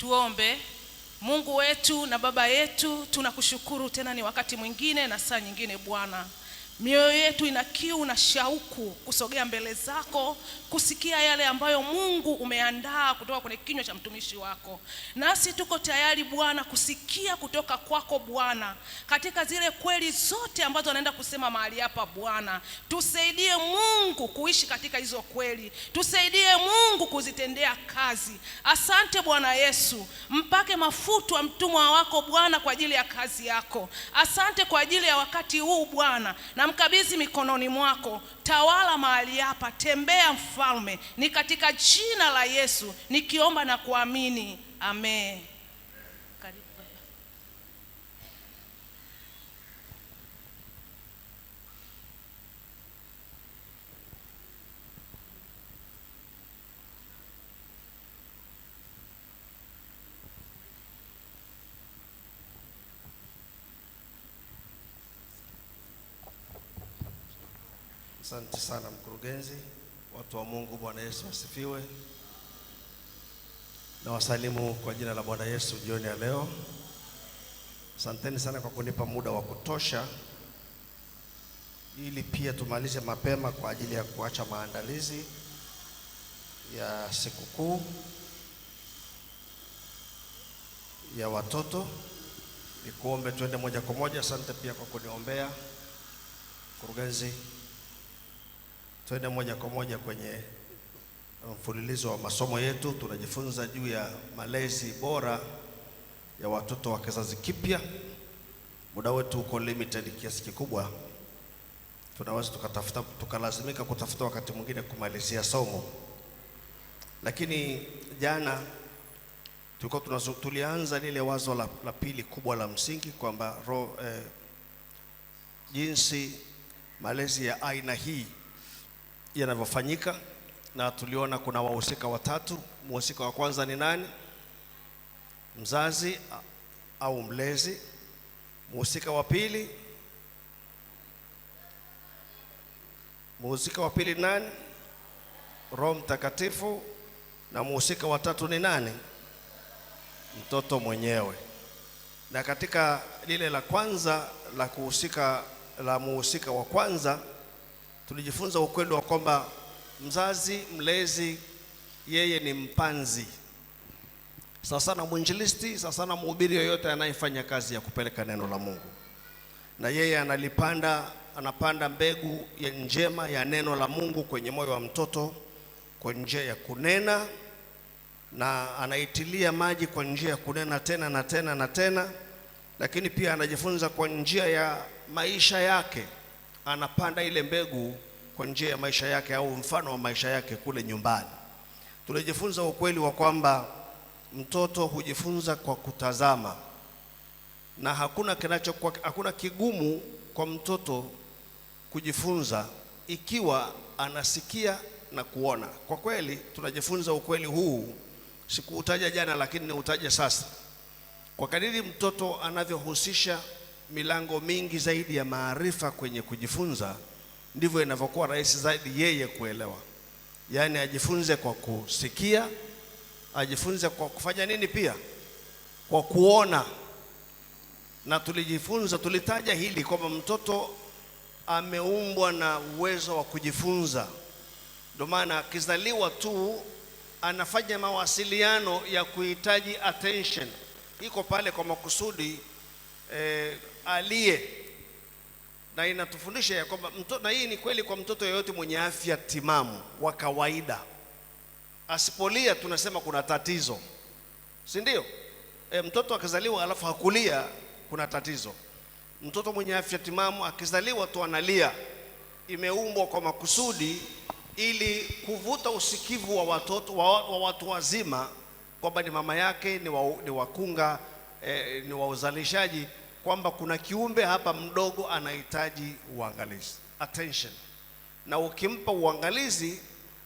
Tuombe. Mungu wetu na Baba yetu, tunakushukuru tena, ni wakati mwingine na saa nyingine Bwana. Mioyo yetu ina kiu na shauku kusogea mbele zako, kusikia yale ambayo Mungu umeandaa kutoka kwenye kinywa cha mtumishi wako. Nasi tuko tayari Bwana kusikia kutoka kwako Bwana, katika zile kweli zote ambazo anaenda kusema mahali hapa Bwana. Tusaidie Mungu kuishi katika hizo kweli, tusaidie Mungu kuzitendea kazi. Asante Bwana Yesu, mpake mafuta mtumwa wako Bwana kwa ajili ya kazi yako. Asante kwa ajili ya wakati huu Bwana, na mkabidhi mikononi mwako. Tawala mahali hapa, tembea Mfalme, ni katika jina la Yesu nikiomba na kuamini, amen. Karibu. Asante sana mkurugenzi. Watu wa Mungu, Bwana Yesu asifiwe. Na wasalimu kwa jina la Bwana Yesu jioni ya leo. Asanteni sana kwa kunipa muda wa kutosha ili pia tumalize mapema kwa ajili ya kuacha maandalizi ya sikukuu ya watoto. Nikuombe tuende moja kwa moja. Asante pia kwa kuniombea mkurugenzi. Tuende moja kwa moja kwenye mfululizo wa masomo yetu. Tunajifunza juu ya malezi bora ya watoto wa kizazi kipya. Muda wetu uko limited kiasi kikubwa, tunaweza tukalazimika kutafuta wakati mwingine kumalizia somo. Lakini jana tulianza lile wazo la pili kubwa la msingi kwamba jinsi malezi ya aina hii yanavyofanyika, na tuliona kuna wahusika watatu. Mhusika wa kwanza ni nani? Mzazi au mlezi. Mhusika wa pili nani? Roho Mtakatifu. Na mhusika wa tatu ni nani? Mtoto mwenyewe. Na katika lile la kwanza la mhusika wa kwanza tulijifunza ukweli wa kwamba mzazi mlezi yeye ni mpanzi, sasa na mwinjilisti, sasa na mhubiri yoyote anayefanya kazi ya kupeleka neno la Mungu. Na yeye anapanda mbegu ya njema ya neno la Mungu kwenye moyo wa mtoto kwa njia ya kunena, na anaitilia maji kwa njia ya kunena tena na tena na tena. Lakini pia anajifunza kwa njia ya maisha yake, anapanda ile mbegu kwa njia ya maisha yake au mfano wa maisha yake kule nyumbani. Tulijifunza ukweli wa kwamba mtoto hujifunza kwa kutazama, na hakuna kigumu kwa mtoto kujifunza ikiwa anasikia na kuona. Kwa kweli tunajifunza ukweli huu, sikuutaja jana lakini niutaje sasa. Kwa kadiri mtoto anavyohusisha milango mingi zaidi ya maarifa kwenye kujifunza, ndivyo inavyokuwa rahisi zaidi yeye kuelewa. Yaani ajifunze kwa kusikia, ajifunze kwa kufanya nini pia? Kwa kuona. Na tulitaja hili kwamba mtoto ameumbwa na uwezo wa kujifunza. Ndio maana akizaliwa tu anafanya mawasiliano ya kuhitaji attention. Iko pale kwa makusudi aliye. Na inatufundisha ya kwamba na hii ni kweli kwa mtoto yeyote mwenye afya timamu wa kawaida. Asipolia tunasema kuna tatizo, si ndio? Mtoto akizaliwa alafu hakulia kuna tatizo. Mtoto mwenye afya timamu akizaliwa tu analia, imeumbwa kwa makusudi ili kuvuta usikivu wa watu wazima kwamba ni mama yake, ni wakunga, ni wa uzalishaji, kwamba kuna kiumbe hapa mdogo anahitaji uangalizi, attention. Na ukimpa uangalizi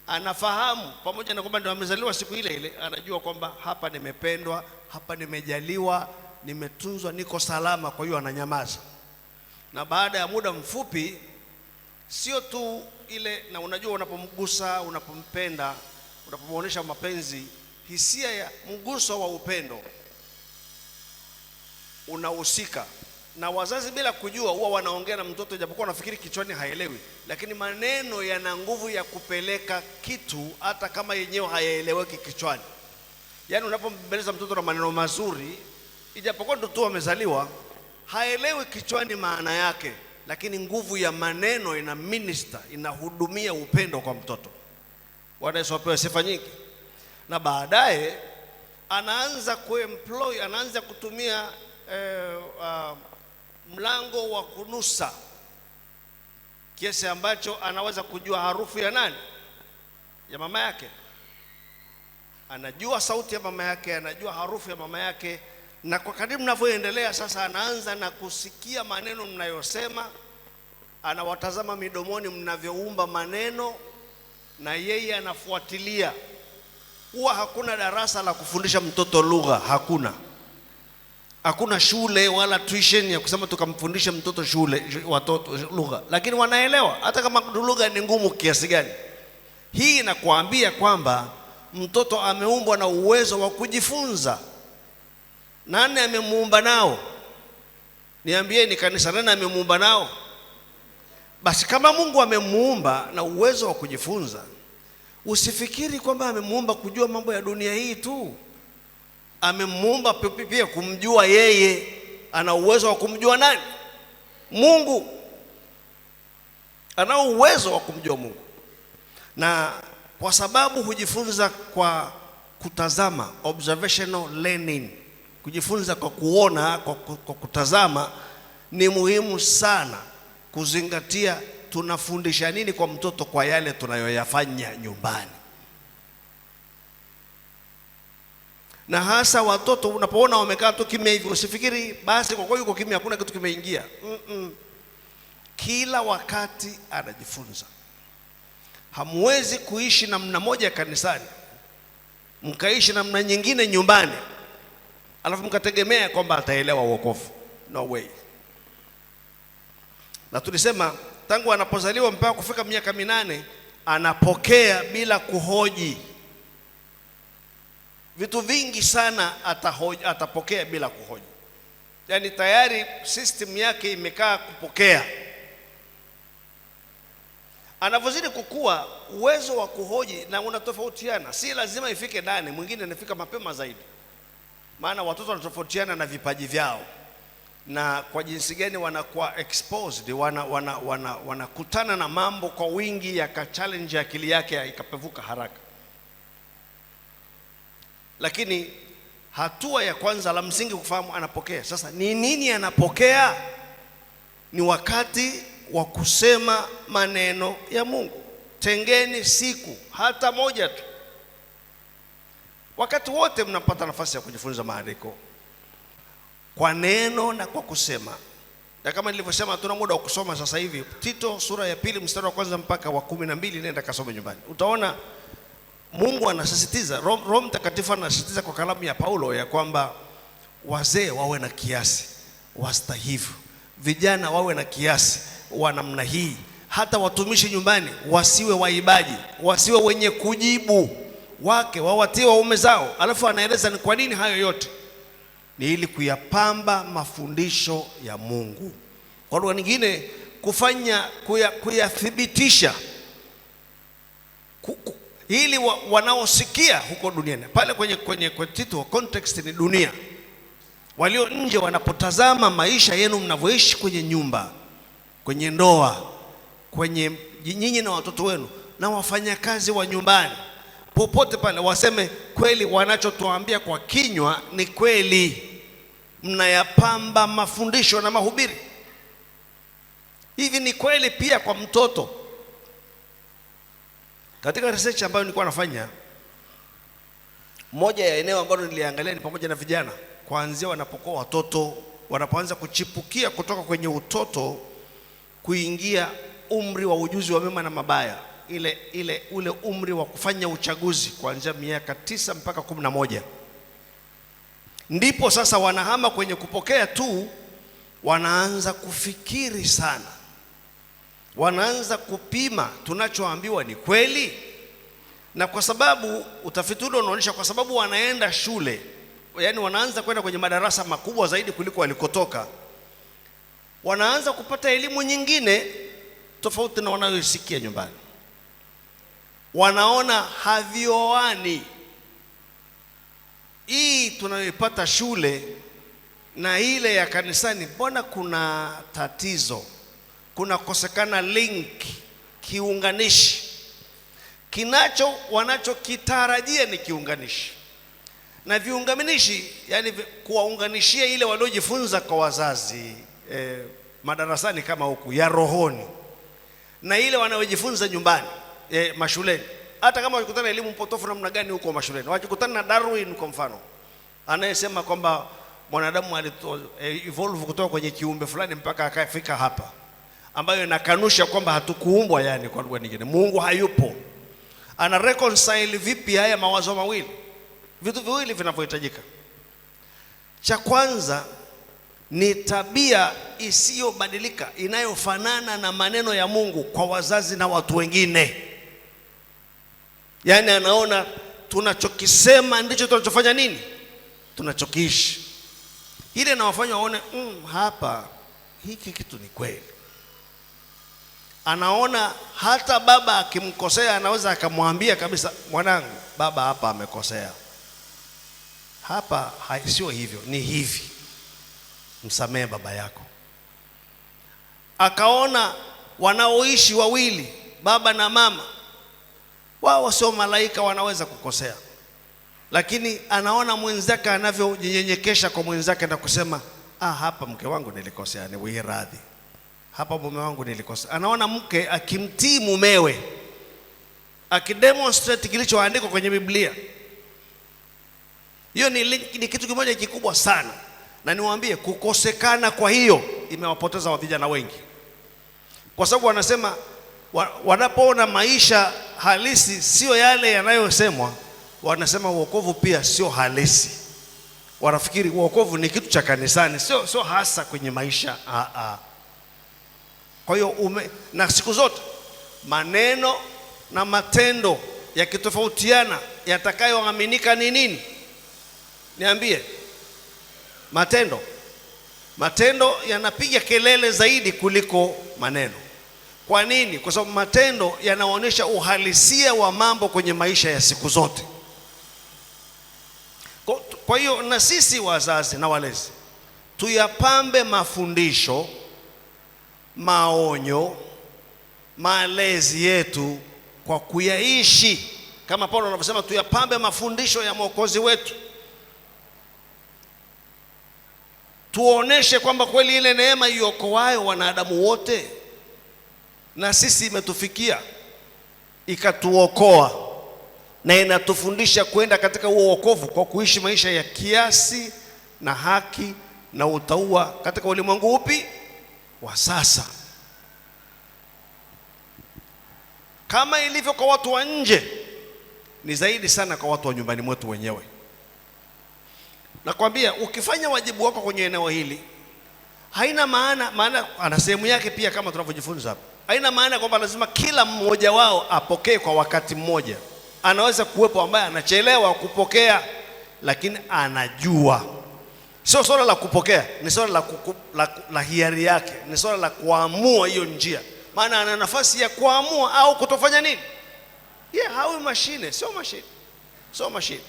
anafahamu, pamoja na kwamba ndio amezaliwa siku ile ile, anajua kwamba hapa nimependwa, hapa nimejaliwa, nimetunzwa, niko salama, kwa hiyo ananyamaza. Na baada ya muda mfupi, sio tu ile, na unajua unapomgusa, unapompenda, unapomwonyesha mapenzi, hisia ya mguso wa upendo unahusika. Na wazazi bila kujua huwa wanaongea na mtoto, japokuwa nafikiri kichwani haelewi, lakini maneno yana nguvu ya kupeleka kitu hata kama yenyewe hayaeleweki kichwani. Yaani unapombeleza mtoto na maneno mazuri, ijapokuwa mtoto amezaliwa haelewi kichwani maana yake, lakini nguvu ya maneno ina minister, inahudumia upendo kwa mtoto. Bwana Yesu apewe sifa nyingi. Na baadaye anaanza kuemploy, anaanza kutumia mlango wa kunusa, kiasi ambacho anaweza kujua harufu ya nani? Ya mama yake. Anajua sauti ya mama yake, anajua harufu ya mama yake. Na kwa kadri mnavyoendelea sasa, anaanza na kusikia maneno mnayosema, anawatazama midomoni mnavyoumba maneno, na yeye anafuatilia. Huwa hakuna darasa la kufundisha mtoto lugha, hakuna shule wala tuition ya kusema tukamfundisha mtoto watoto lugha, lakini wanaelewa hata kama lugha ni ngumu kiasi gani. Hii inakuambia kwamba mtoto ameumbwa na uwezo wa kujifunza. Nani amemuumba nao? Niambieni kanisa, nani amemuumba nao? Basi kama Mungu amemuumba na uwezo wa kujifunza, usifikiri kwamba amemuumba kujua mambo ya dunia hii tu. Amemuumba pia kumjua yeye. Ana uwezo wa kumjua nani? Mungu. Ana uwezo wa kumjua Mungu. Na kwa sababu hujifunza kwa kutazama, observational learning, kujifunza kwa kuona, kwa kutazama, ni muhimu sana kuzingatia tunafundisha nini kwa mtoto kwa yale tunayoyafanya nyumbani. Na hasa watoto unapoona wamekaa tu kimya hivi, usifikiri basi kwa yuko kimya hakuna kitu kimeingia. Kila wakati anajifunza. Hamwezi kuishi namna moja kanisani mkaishi namna nyingine nyumbani alafu mkategemea kwamba ataelewa wokovu. No way. Na tulisema tangu anapozaliwa mpaka kufika miaka 8 anapokea bila kuhoji. Vitu vingi sana atapokea bila kuhoji. Yaani tayari system yake imekaa kupokea. Anapozidi kukua, uwezo wa kuhoji na unatofautiana. Si lazima ifike 8, mwingine anafika mapema zaidi. Maana watoto wanatofautiana na vipaji vyao, na kwa jinsi gani wanakuwa exposed, wanakutana na mambo kwa wingi, yaka challenge akili yake ikapevuka haraka. Lakini hatua ya kwanza la msingi kufahamu anapokea. Sasa ni nini anapokea? Ni wakati wa kusema maneno ya Mungu. Tengeni siku hata moja tu. Wakati wote mnapata nafasi ya kujifunza maandiko kwa neno na kwa kusema. Na kama nilivyosema, tuna muda wa kusoma sasa hivi Tito sura ya 2 mstari wa 1 mpaka wa 12. Nenda kasome nyumbani. Utaona Mungu anasisitiza, Roho Mtakatifu anasisitiza kwa kalamu ya Paulo ya kwamba wazee wawe na kiasi, wastahivu, vijana wawe na kiasi wa namna hii, hata watumishi nyumbani wasiwe waibaji, wasiwe wenye kujibu, wake wawatie waume zao. Alafu anaeleza ni kwa nini hayo yote. Ni ili kuyapamba mafundisho ya Mungu. Kwa lugha nyingine, kuyathibitisha ili wanaosikia huko duniani. Pale kwenye Tito context ni dunia. Walio nje wanapotazama maisha yenu mnavyoishi kwenye nyumba, kwenye ndoa, kwenye nyinyi na watoto wenu na wafanyakazi wa nyumbani, popote pale, waseme kweli wanachotuambia kwa kinywa ni kweli. Mnayapamba mafundisho na mahubiri. Hivi ni kweli pia kwa mtoto. Katika research ambayo nilikuwa nafanya, moja ya eneo ambalo niliangalia ni pamoja na vijana kuanzia wanapokuwa watoto, wanapoanza kuchipukia kutoka kwenye utoto kuingia umri wa ujuzi wa mema na mabaya, ule umri wa kufanya uchaguzi kuanzia miaka 9 mpaka 11. Ndipo sasa wanahama kwenye kupokea tu, wanaanza kufikiri sana. Wanaanza kupima tunachoambiwa ni kweli. Na kwa sababu utafiti ule unaonyesha, kwa sababu wanaenda shule, yani wanaanza kwenda kwenye madarasa makubwa zaidi kuliko walikotoka, wanaanza kupata elimu nyingine tofauti na wanayosikia nyumbani. Wanaona havioani. Hii tunayoipata shule na ile ya kanisani, mbona kuna tatizo? Kuna kosekana link, kiunganishi. Wanachokitarajia ni kiunganishi, na viunganishi, yani kuwaunganishia ile waliojifunza kwa wazazi madarasani kama huku ya rohoni, na ile wanaojifunza nyumbani mashuleni. Hata kama wakikutana elimu potofu namna gani huko mashuleni, wakikutana na Darwin kwa mfano, anayesema kwamba mwanadamu evolve kutoka kwenye kiumbe fulani mpaka akafika hapa, ambayo inakanusha kwamba hatukuumbwa, yani kwa lugha nyingine Mungu hayupo. Ana reconcile vipi haya mawazo mawili? Vitu viwili vinavyohitajika. Cha kwanza ni tabia isiyobadilika inayofanana na maneno ya Mungu kwa wazazi na watu wengine. Yani anaona tunachokisema ndicho tunachofanya nini? Tunachokiishi. Ile inawafanya waone hapa hiki kitu ni kweli. Anaona hata baba akimkosea anaweza akamwambia kabisa, mwanangu, baba hapa amekosea, hapa sio hivyo, ni hivi, msamehe baba yako. Akaona wanaoishi wawili, baba na mama, wao sio malaika, wanaweza kukosea, lakini anaona mwenzake anavyojinyenyekesha kwa mwenzake na kusema, hapa mke wangu nilikosea, niwie radhi, hapa mume wangu nilikosea. Anaona mke akimtii mumewe, akidemonstrate kilichoandikwa kwenye Biblia. Hiyo ni kitu kimoja kikubwa sana, na niwaambie, kukosekana kwa hiyo imewapoteza vijana wengi, kwa sababu wanasema wanapoona maisha halisi sio yale yanayosemwa, wanasema wokovu pia sio halisi. Wanafikiri wokovu ni kitu cha kanisani, sio hasa kwenye maisha. Kwa hiyo na siku zote maneno na matendo yakitofautiana, yatakayoaminika ni nini? Niambie. Matendo yanapiga kelele zaidi kuliko maneno. Kwa nini? Kwa sababu matendo yanaonyesha uhalisia wa mambo kwenye maisha ya siku zote. Kwa hiyo na sisi wazazi na walezi tuyapambe mafundisho, maonyo, malezi yetu kwa kuyaishi, kama Paulo anavyosema tuyapambe mafundisho ya Mwokozi wetu. Tuoneshe kwamba kweli ile neema iokoayo wanadamu wote na sisi imetufikia, ikatuokoa, na inatufundisha kwenda katika huo wokovu kwa kuishi maisha ya kiasi na haki na utauwa katika ulimwengu upi wa sasa. Kama ilivyo kwa watu wa nje, ni zaidi sana kwa watu wa nyumbani mwetu wenyewe. Nakwambia, ukifanya wajibu wako kwenye eneo hili, haina maana ana sehemu yake pia, kama tunavyojifunza hapa. Haina maana kwamba lazima kila mmoja wao apokee kwa wakati mmoja. Anaweza kuwepo ambaye anachelewa kupokea, lakini anajua. Sio swala la kupokea, ni swala la hiari yake, ni swala la kuamua hiyo njia. Maana ana nafasi ya kuamua au kutofanya nini. Hawi mashine, sio mashine.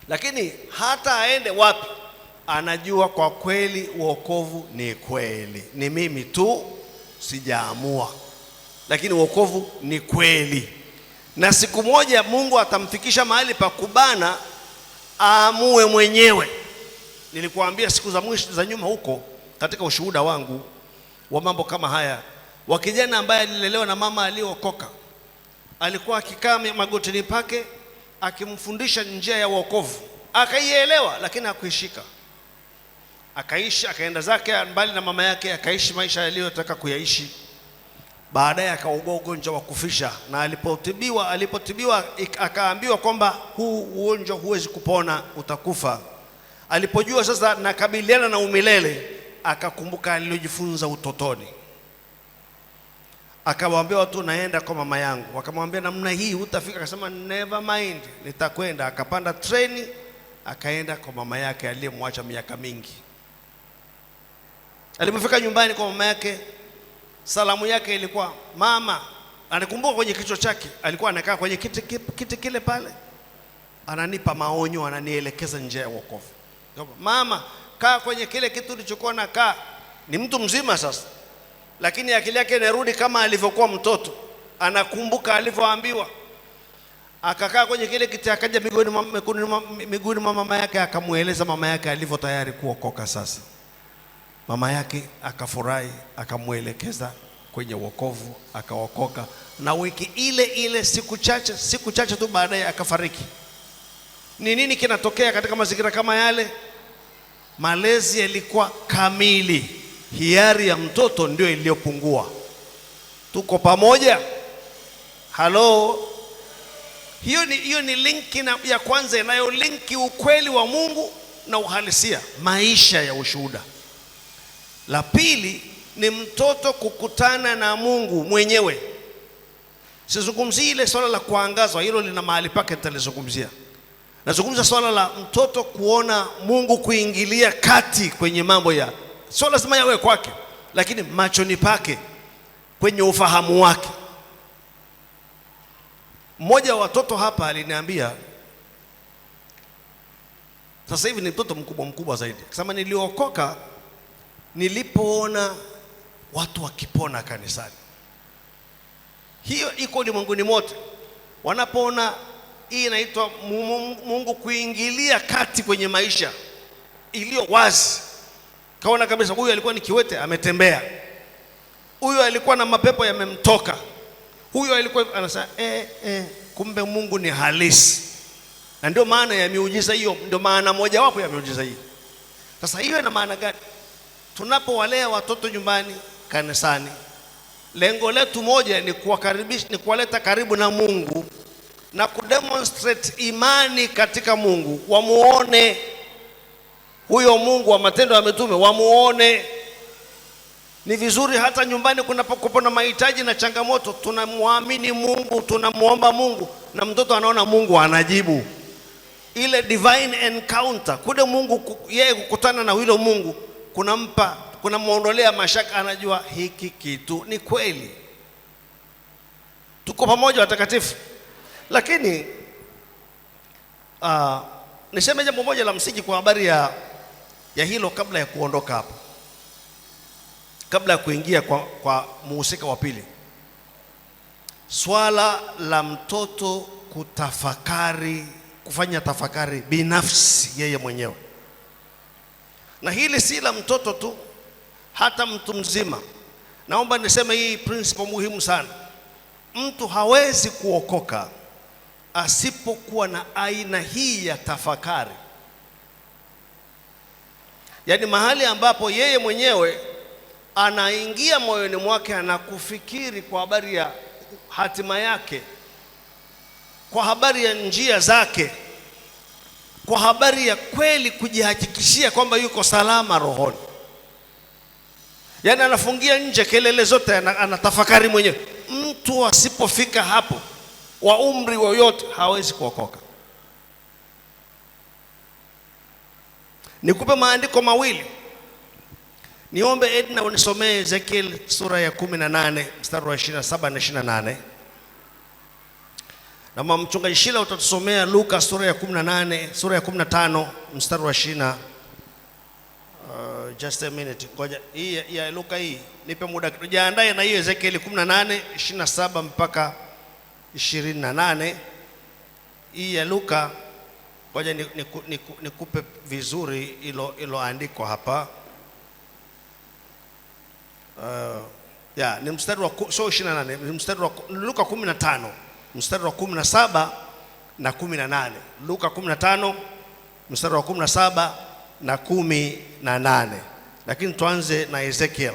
Lakini hata aende wapi, anajua kwa kweli wokovu ni kweli. Ni mimi tu sijaamua, lakini wokovu ni kweli. Na siku moja Mungu atamfikisha mahali pa kubana, aamue mwenyewe. Nilikuambia siku za mwisho za nyuma huko katika ushuhuda wangu wa mambo kama haya, wa kijana ambaye alilelewa na mama aliyookoka. Alikuwa akikaa magotini pake akimfundisha njia ya wokovu, akaielewa, lakini hakuishika. Akaishi, akaenda zake mbali na mama yake, akaishi maisha aliyotaka kuyaishi. Baadaye akaugua ugonjwa wa kufisha, na alipotibiwa akaambiwa kwamba huu ugonjwa huwezi kupona, utakufa. Alipojua sasa nakabiliana na umilele, akakumbuka alilojifunza utotoni. Akawaambia watu naenda kwa mama yangu. Wakamwambia namna hii hutafika. Akasema never mind, nitakwenda. Akapanda treni akaenda kwa mama yake aliyemwacha miaka mingi. Alipofika nyumbani kwa mama yake, salamu yake ilikuwa mama. Anakumbuka kwenye kichwa chake alikuwa anakaa kwenye kiti kile pale, ananipa maonyo, ananielekeza njia ya wokovu. Mama, kaa kwenye kile kitu ulichokuwa nakaa. Ni mtu mzima sasa, lakini akili yake inarudi kama alivyokuwa mtoto, anakumbuka alivyoambiwa. Akakaa kwenye kile kiti, akaja miguuni mwa mama yake, akamueleza mama yake alivyo tayari kuokoka sasa. Mama yake akafurahi, akamuelekeza kwenye wokovu, akaokoka. Na wiki ile ile, siku chache tu baadaye akafariki. Ni nini kinatokea katika mazingira kama yale? Malezi yalikuwa kamili, hiari ya mtoto ndio iliyopungua. Tuko pamoja? Halo? Hiyo ni linki ya kwanza inayolinki ukweli wa Mungu na uhalisia, maisha ya ushuhuda. La pili ni mtoto kukutana na Mungu mwenyewe. Sizungumzii ile swala la kuangazwa, hilo lina mahali pake, nitalizungumzia. Nazungumza swala la mtoto kuona Mungu kuingilia kati kwenye mambo ya, sio lazima yawe kwake, lakini machoni pake, kwenye ufahamu wake. Mmoja wa watoto hapa aliniambia, sasa hivi ni mtoto mkubwa zaidi, kama niliokoka nilipoona watu wakipona kanisani. Hiyo iko ulimwenguni mote, wanapoona hii inaitwa Mungu kuingilia kati kwenye maisha iliyo wazi. Kaona kabisa huyu alikuwa ni kiwete, ametembea. Huyu alikuwa na mapepo yamemtoka. Huyu alikuwa anasema kumbe Mungu ni halisi. Na ndio maana ya miujiza hiyo, ndio maana moja wapo ya miujiza hii. Sasa hiyo ina maana gani? Tunapowalea watoto nyumbani, kanisani, lengo letu moja ni kuwakaribisha, ni kuwaleta karibu na Mungu na kudemonstrate imani katika Mungu. Wamuone huyo Mungu wa Matendo ya Mitume, wamuone. Ni vizuri hata nyumbani kunapokuwa na mahitaji na changamoto, tunamwamini Mungu, tunamuomba Mungu, na mtoto anaona Mungu anajibu. Ile divine encounter, kule Mungu yeye kukutana na huyo Mungu, kunamuondolea mashaka, anajua hiki kitu ni kweli. Tuko pamoja watakatifu? Lakini niseme jambo moja la msingi kwa habari ya hilo kabla ya kuondoka hapo, kabla ya kuingia kwa muhusika wa pili. Swala la mtoto kutafakari, kufanya tafakari binafsi yeye mwenyewe. Na hili si la mtoto tu, hata mtu mzima. Naomba niseme hii principle muhimu sana. Mtu hawezi kuokoka asipokuwa na aina hii ya tafakari. Yaani mahali ambapo yeye mwenyewe anaingia moyoni mwake, anakufikiri kwa habari ya hatima yake, kwa habari ya njia zake, kwa habari ya kweli kujihakikishia kwamba yuko salama rohoni. Yaani anafungia nje kelele zote, anatafakari mwenyewe. Mtu asipofika hapo, wa umri woyote, hawezi kuokoka. Nikupe maandiko mawili. Niombe Edna unisomee Ezekiel sura ya 18 mstari wa 27 na 28. Na mchungaji Shila utatusomea Luka sura ya 18, sura ya 15 mstari wa 20. Just a minute. Ngoja hii ya Luka hii nipe muda. Jiandae na hiyo Ezekiel 18 27 mpaka 28. Hii ya Luka ngoja nikupe vizuri ilo andiko hapa. Ni mstari wa 28, ni mstari wa Luka 15 mstari wa 17 na 18. Luka 15 mstari wa 17 na 18. Lakini tuanze na Ezekiel.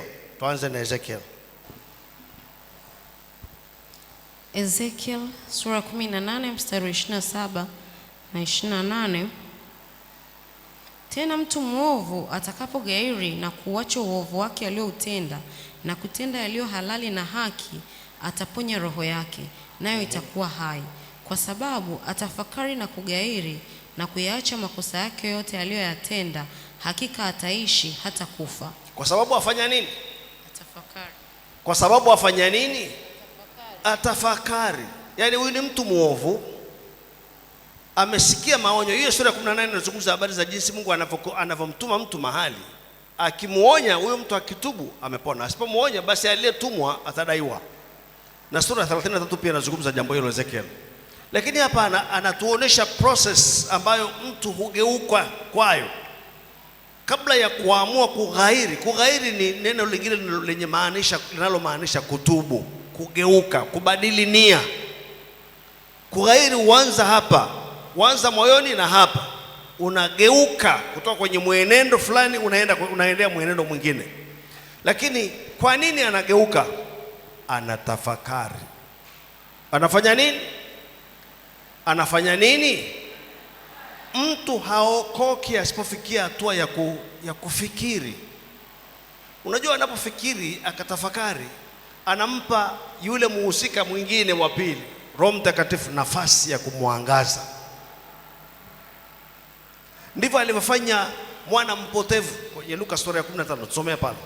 Ezekiel sura 18 mstari wa 27 na 28. Tena mtu mwovu atakapogairi na kuacha uovu wake alioutenda na kutenda yaliyo halali na haki, ataponya roho yake, nayo itakuwa hai, kwa sababu atafakari na kugairi na kuyaacha makosa yake yote aliyoyatenda. Hakika ataishi hata kufa. Kwa sababu afanya nini? Atafakari. Kwa sababu afanya nini? Atafakari. Yaani huyu ni mtu muovu, amesikia maonyo. Hiyo sura ya 18 inazungumza habari za jinsi Mungu anavyomtuma mtu mahali, akimuonya huyo mtu, akitubu amepona, asipomuonya basi aliyetumwa atadaiwa. Na sura ya 33 pia inazungumza jambo hilo Ezekiel. Lakini hapa anatuonesha process ambayo mtu hugeuka kwayo kabla ya kuamua kughairi. Kughairi ni neno lingine linalomaanisha kutubu, kugeuka, kubadili nia. Kughairi huanza hapa, huanza moyoni, na hapa unageuka kutoka kwenye mwenendo fulani unaendea mwenendo mwingine. Lakini kwa nini anageuka? Anatafakari. Anafanya nini? Anafanya nini? Mtu haokoki asipofikia hatua ya kufikiri. Unajua, anapofikiri akatafakari, anampa yule muhusika mwingine wa pili, Roho Mtakatifu, nafasi ya kumwangaza. Ndivyo alivyofanya mwana mpotevu kwenye Luka sura ya 15. Tusomea pale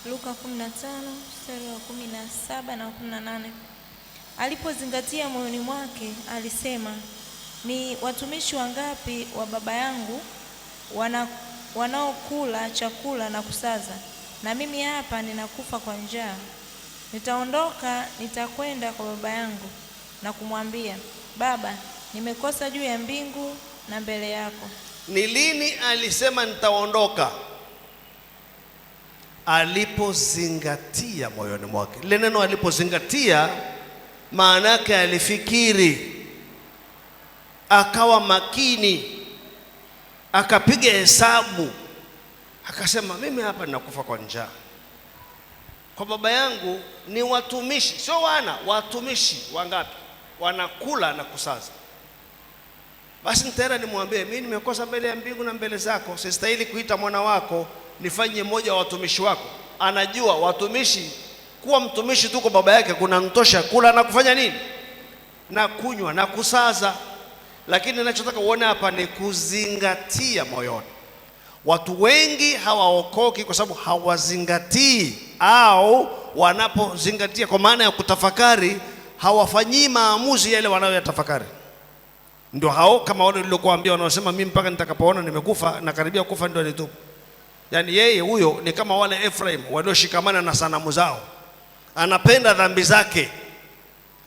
Luka 15 mstari wa 17 na 18. Alipozingatia moyoni mwake, alisema, ni watumishi wangapi wa baba yangu wanaokula chakula na kusaza, na mimi hapa ninakufa kwa njaa. Nitaondoka, nitakwenda kwa baba yangu na kumwambia, Baba, nimekosa juu ya mbingu na mbele yako. Ni lini alisema nitaondoka? Alipozingatia moyoni mwake. Ile neno alipozingatia, maana yake alifikiri, akawa makini, akapiga hesabu, akasema, mimi hapa ninakufa kwa njaa. Kwa baba yangu ni watumishi, sio wana, watumishi wangapi wanakula na kusaza. Basi nitaenda nimwambie, mimi nimekosa mbele ya mbingu na mbele zako, sistahili kuita mwana wako nifanye mmoja wa watumishi wako. Anajua watumishi, kuwa mtumishi tu kwa baba yake kuna mtosha kula na kufanya nini? Na kunywa na kusaza. Lakini ninachotaka uone hapa ni kuzingatia moyoni. Watu wengi hawaokoki kwa sababu hawazingatii, au wanapozingatia kwa maana ya kutafakari, hawafanyii maamuzi yale wanayoyatafakari. Ndio hao kama wale niliokuambia wanaosema mimi mpaka nitakapoona nimekufa na karibia kufa ndio nitubu. Yaani yeye huyo ni kama wale Ephraim walioshikamana na sanamu zao. Anapenda dhambi zake,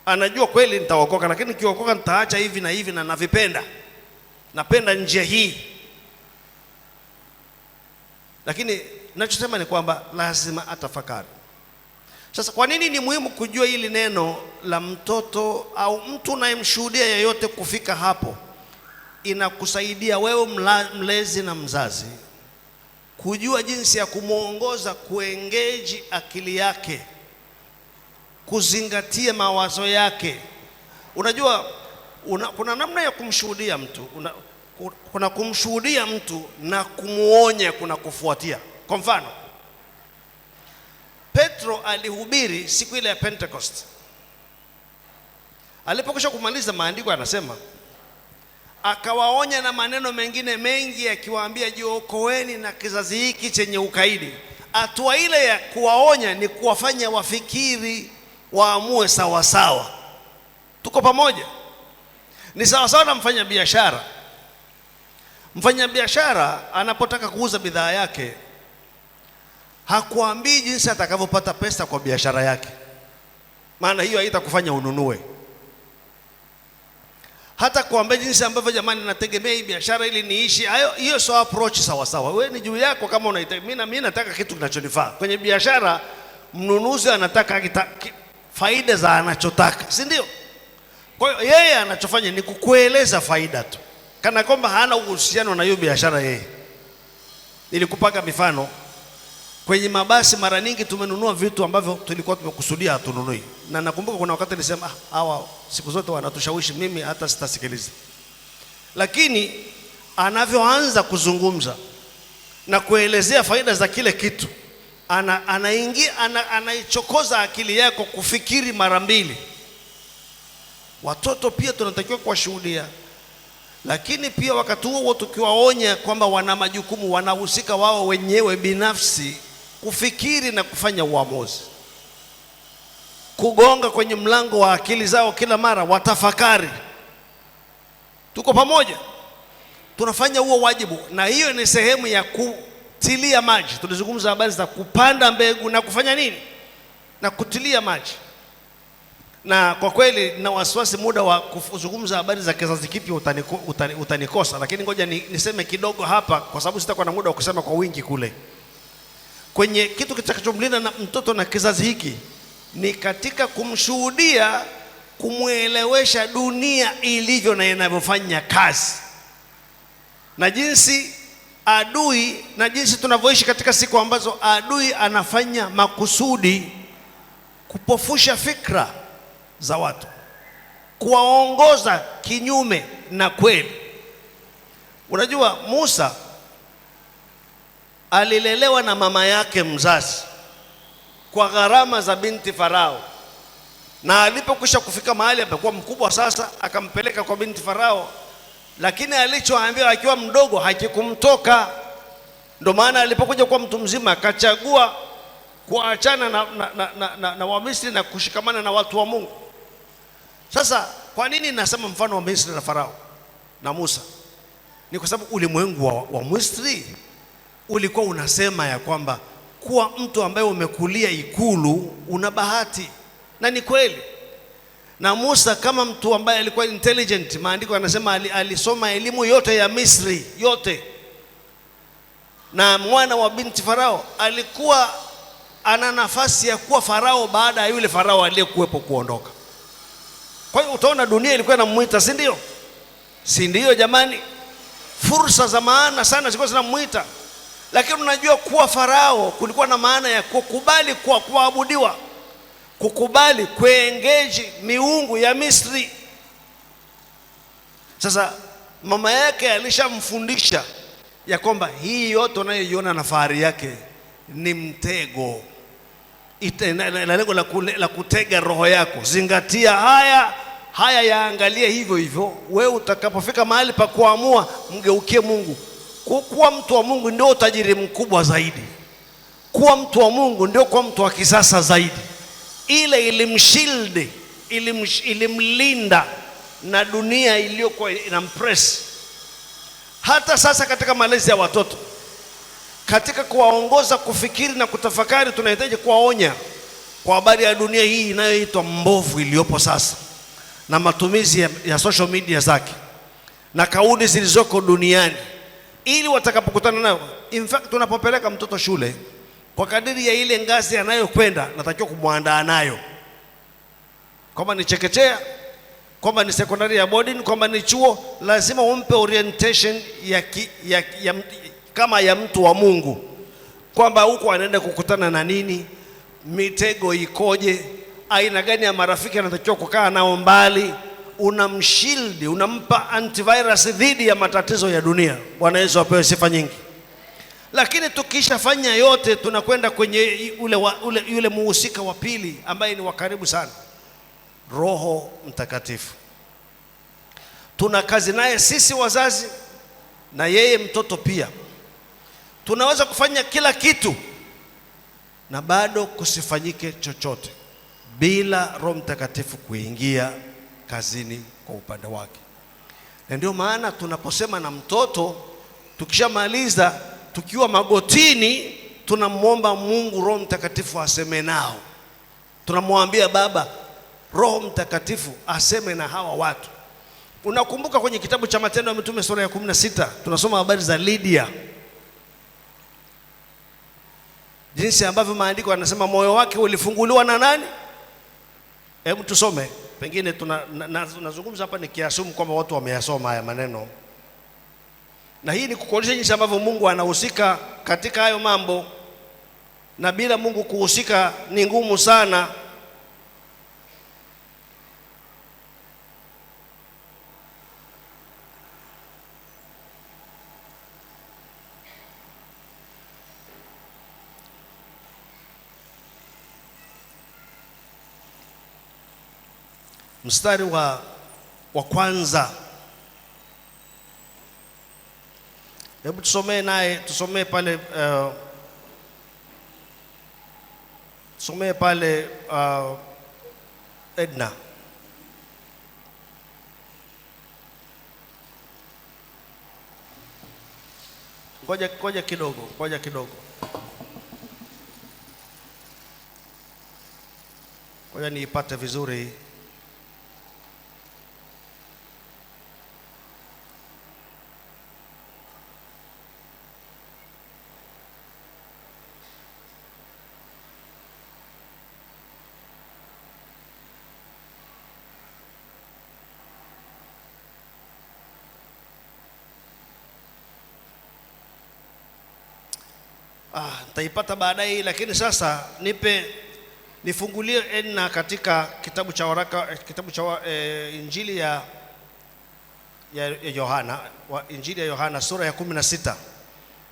anajua kweli nitaokoka, lakini kiokoka nitaacha hivi na hivi, na navipenda, napenda njia hii. Lakini ninachosema ni kwamba lazima atafakari. Sasa kwa nini ni muhimu kujua hili neno la mtoto au mtu unayemshuhudia yeyote kufika hapo? Inakusaidia wewe mlezi na mzazi kujua jinsi ya kumuongoza, kuengage akili yake, kuzingatia mawazo yake. Unajua kuna namna ya kumshuhudia mtu, kuna kumshuhudia mtu na kumuonya, kuna kufuatia. Kwa mfano, Petro alihubiri siku ile ya Pentecost. Alipokwisha kumaliza, maandiko yanasema akawaonya na maneno mengine mengi, akiwaambia, jiokoeni na kizazi hiki chenye ukaidi. Hatua ile ya kuwaonya ni kuwafanya wafikiri, waamue sawa sawa. Tuko pamoja? Ni sawa sawa na mfanya biashara. Mfanya biashara anapotaka kuuza bidhaa yake, hakuambii jinsi atakavyopata pesa kwa biashara yake, maana hiyo haitakufanya ununue. Hata kuambia jinsi ambavyo, jamani, nategemea hii biashara ili niishi, hiyo sio approach sawa sawa. Wewe ni juu yako kama unahitaji. Mimi nataka kitu kinachonifaa. Kwenye biashara mnunuzi anataka faida za anachotaka, si ndio? Kwa hiyo yeye anachofanya ni kukueleza faida tu, kana kwamba hana uhusiano na hiyo biashara yeye. Nilikupaka mifano. Kwenye mabasi mara nyingi tumenunua vitu ambavyo tulikuwa tumekusudia hatununui. Na nakumbuka kuna wakati nilisema, hawa siku zote wanatushawishi, mimi hata sitasikiliza. Lakini anavyoanza kuzungumza na kuelezea faida za kile kitu, anaichokoza akili yako kufikiri mara mbili. Watoto pia tunatakiwa kuwashuhudia, lakini pia wakati huo tukiwaonya kwamba wana majukumu, wanahusika wao wenyewe binafsi kufikiri na kufanya uamuzi, kugonga kwenye mlango wa akili zao kila mara, watafakari. Tuko pamoja? Tunafanya huo wajibu, na hiyo ni sehemu ya kutilia maji. Tulizungumza habari za kupanda mbegu na kufanya nini, na kutilia maji. Na kwa kweli na wasiwasi muda wa kuzungumza habari za kizazi kipya utanikosa, lakini ngoja niseme kidogo hapa, kwa sababu sitakuwa na muda wa kusema kwa wingi kule. Kwenye kitu kitakachomlinda na mtoto na kizazi hiki ni katika kumshuhudia, kumwelewesha dunia ilivyo na inavyofanya kazi, na jinsi adui, na jinsi tunavyoishi katika siku ambazo adui anafanya makusudi kupofusha fikra za watu, kuwaongoza kinyume na kweli. Unajua, Musa alilelewa na mama yake mzazi kwa gharama za binti Farao, na alipokwisha kufika mahali amekuwa mkubwa sasa, akampeleka kwa binti Farao, lakini alichoambiwa akiwa mdogo hakikumtoka. Ndio maana alipokuja kuwa mtu mzima akachagua kuachana na Wamisri na kushikamana na watu wa Mungu. Sasa kwa nini nasema mfano wa Misri na Farao na Musa? Ni kwa sababu ulimwengu wa Misri ulikuwa unasema ya kwamba kuwa mtu ambaye umekulia ikulu una bahati, na ni kweli. Na Musa kama mtu ambaye alikuwa intelligent, maandiko yanasema alisoma elimu yote ya Misri yote, na mwana wa binti Farao alikuwa ana nafasi ya kuwa Farao baada ya yule Farao aliyekuwepo kuondoka. Kwa hiyo utaona dunia ilikuwa inamuita, si ndio? Si ndio jamani? Fursa za maana sana zilikuwa zinamuita. Lakini unajua kuwa Farao kulikuwa na maana ya kukubali kuabudiwa, kukubali kuengage miungu ya Misri. Sasa mama yake alishamfundisha ya kwamba hii yote unayoiona na fahari yake ni mtego, na lengo la kutega roho yako. Zingatia haya yaangalie hivyo hivyo. Wewe utakapofika mahali pa kuamua, mgeukie Mungu. Kuwa mtu wa Mungu ndio utajiri mkubwa zaidi. Kuwa mtu wa Mungu ndio kuwa mtu wa kisasa zaidi. Ile ilimshilde, ilimlinda na dunia iliyokuwa inampress. Hata sasa katika malezi ya watoto, katika kuwaongoza kufikiri na kutafakari, tunahitaji kuwaonya kwa habari ya dunia hii inayoitwa mbovu iliyopo sasa, na matumizi ya social media zake na kauli zilizoko duniani, ili watakapokutana nayo. In fact, tunapopeleka mtoto shule, kwa kadiri ya ile ngazi anayokwenda, natakiwa kumwandaa nayo, kwamba ni chekechea, kwamba ni sekondari ya boarding, kwamba ni chuo, lazima umpe orientation kama ya mtu wa Mungu, kwamba huko anaenda kukutana na nini, mitego ikoje, aina gani ya marafiki anatakiwa kukaa nao mbali. Unamshildi, unampa antivirus dhidi ya matatizo ya dunia. Bwana Yesu apewe sifa nyingi. Lakini tukishafanya yote, tunakwenda kwenye yule muhusika wa pili ambaye ni wa karibu sana, Roho Mtakatifu. Tuna kazi naye sisi wazazi, na yeye mtoto pia. Tunaweza kufanya kila kitu na bado kusifanyike chochote bila Roho Mtakatifu kuingia kazini kwa upande wake. Na ndio maana tunaposema na mtoto, tukishamaliza tukiwa magotini, tunamwomba Mungu Roho Mtakatifu aseme nao. Tunamwambia Baba, Roho Mtakatifu aseme na hawa watu. Unakumbuka kwenye kitabu cha Matendo ya Mitume sura ya 16 tunasoma habari za Lydia, jinsi ambavyo maandiko yanasema moyo wake ulifunguliwa na nani? Hebu tusome. Pengine tunazungumza hapa nikiasumu kwamba watu wameyasoma haya maneno, na hii ni kukuonyesha jinsi ambavyo Mungu anahusika katika hayo mambo, na bila Mungu kuhusika ni ngumu sana. mstari wa kwanza. Hebu tusomee pale Edna. Ngoja kidogo. Ngoja niipate vizuri. Nitaipata baadaye, lakini sasa nifungulie Edna katika kitabu cha Injili ya Yohana, Injili ya Yohana sura ya 16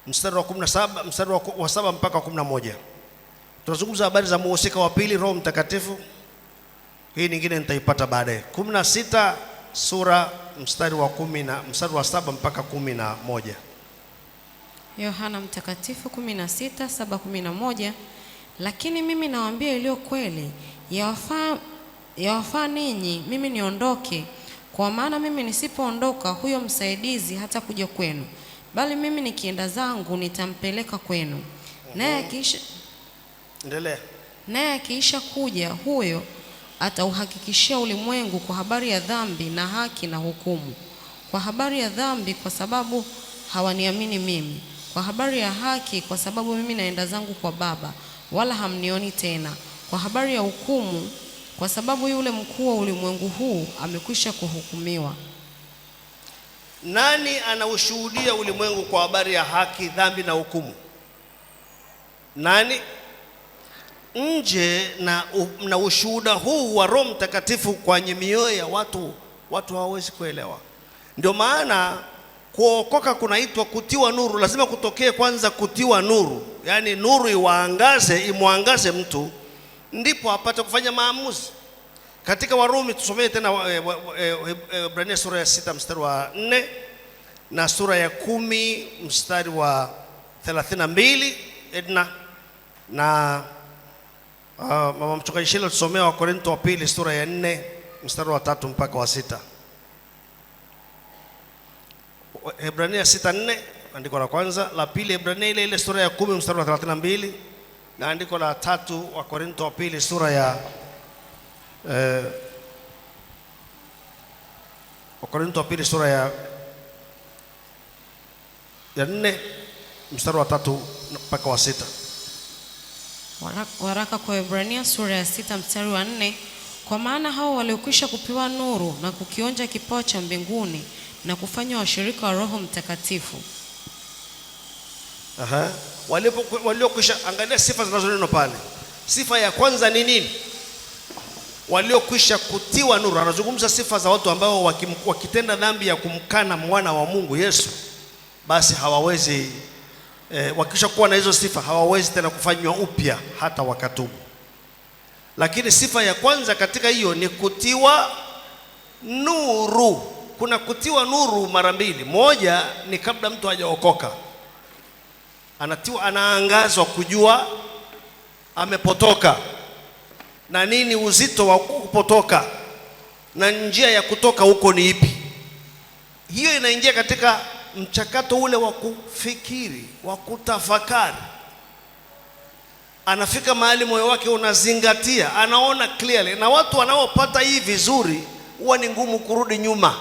mstari wa 17, mstari wa 7 mpaka 11. Tunazungumza habari za muhusika wa pili, Roho Mtakatifu. Hii nyingine nitaipata baadaye. 16 sura mstari wa 7 mpaka 11. Yohana Mtakatifu 16:7-11. Lakini mimi nawaambia iliyo kweli, yawafaa ninyi mimi niondoke, kwa maana mimi nisipoondoka huyo msaidizi hata kuja kwenu, bali mimi nikienda zangu nitampeleka kwenu. Naye akiisha kuja, huyo atauhakikishia ulimwengu kwa habari ya dhambi na haki na hukumu. Kwa habari ya dhambi, kwa sababu hawaniamini mimi; kwa habari ya haki, kwa sababu mimi naenda zangu kwa Baba, wala hamnioni tena; kwa habari ya hukumu, kwa sababu yule mkuu wa ulimwengu huu amekwisha kuhukumiwa. Nani anaushuhudia ulimwengu kwa habari ya haki, dhambi na hukumu? Nani? Nje na ushuhuda huu wa Roho Mtakatifu kwenye mioyo ya watu hawawezi kuelewa. Ndio maana kuokoka kunaitwa kutiwa nuru. Lazima kutokee kwanza kutiwa nuru, yaani nuru imwangaze mtu, ndipo apate kufanya maamuzi. Katika Warumi, tusomee tena Ibrania sura ya 6 mstari wa 4 na sura ya 10 mstari wa 32. Edna na mama mchungaji Shilo, tusomea wa Korinto wa pili sura ya 4 mstari wa 3 mpaka wa 6. Ibrania 6:4 andiko la kwanza, la pili Ibrania ile sura ya 10 mstari wa 32, na andiko la 3 wa Korinto wa pili sura ya wa Korinto wa pili sura ya 4 mstari wa 3 mpaka wa 6. Waraka kwa Ibrania sura ya 6 mstari wa 4. Kwa maana hao waliokwisha kupewa nuru na kukionja kipawa cha mbinguni na kufanywa washirika wa Roho Mtakatifu. Waliokwisha, angalia sifa zinazonenwa pale. Sifa ya kwanza ni nini? Waliokwisha kutiwa nuru. Anazungumza sifa za watu ambao wakitenda dhambi ya kumkana mwana wa Mungu Yesu, basi hawawezi wakisha kuwa na hizo sifa hawawezi tena kufanywa upya hata wakatubu. Lakini sifa ya kwanza katika hiyo ni kutiwa nuru. Kuna kutiwa nuru mara mbili. Moja ni kabla mtu hajaokoka, anaangazwa kujua amepotoka na nini uzito wa kupotoka na njia ya kutoka huko ni ipi. Hiyo inaingia katika mchakato ule wa kufikiri, wa kutafakari. Anafika mahali moyo wake unazingatia, anaona clearly. Na watu wanaopata hii vizuri huwa ni ngumu kurudi nyuma.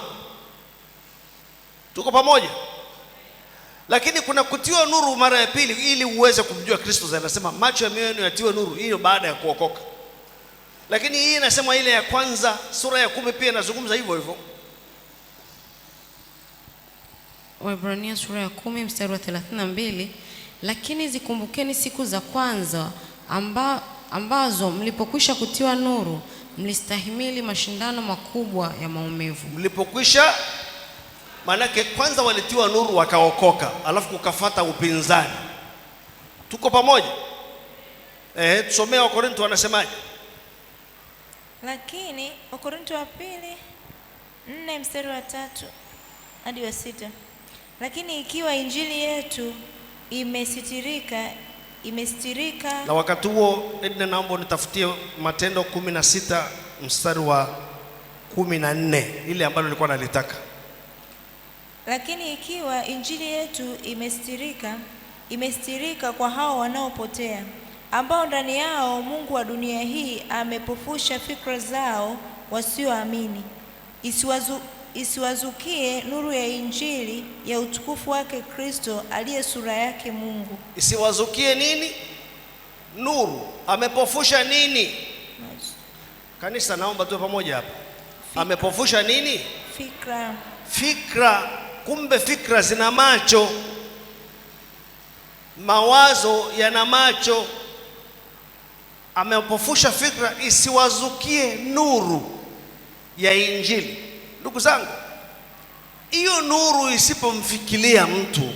Tuko pamoja? Lakini kuna kutiwa nuru mara ya pili ili uweze kumjua Kristo. Anasema macho ya mioyo yenu yatiwe nuru, hiyo baada ya kuokoka. Lakini hii inasema ile ya kwanza, sura ya 10 pia inazungumza hivyo hivyo. Waebrania sura ya 10 mstari wa 32. Lakini zikumbukeni siku za kwanza ambazo mlipokwisha kutiwa nuru, mlistahimili mashindano makubwa ya maumivu. Mlipokwisha, manake kwanza walitiwa nuru wakaokoka, alafu kukafata upinzani. Tuko pamoja? Tusomea wa Korinto wanasemaje? Lakini Wakorintho wa pili 4 mstari wa 3 hadi wa 6. Lakini ikiwa injili yetu imesitirika. Na wakati huo Edna, naomba nitafutie Matendo 16 mstari wa 14, ile ambayo nilikuwa nalitaka. Lakini ikiwa injili yetu imesitirika kwa hao wanaopotea, ambao ndani yao Mungu wa dunia hii amepofusha fikra zao wasioamini, isiwazukie nuru ya injili ya utukufu wake Kristo aliye sura yake Mungu. Isiwazukie nini? Nuru. Amepofusha nini? Kanisa, naomba tuwe pamoja hapa. Amepofusha nini? Fikra. Kumbe fikra zina macho, mawazo yana macho. Amepofusha fikra isiwazukie nuru ya injili. Ndugu zangu, hiyo nuru isipomfikilia mtu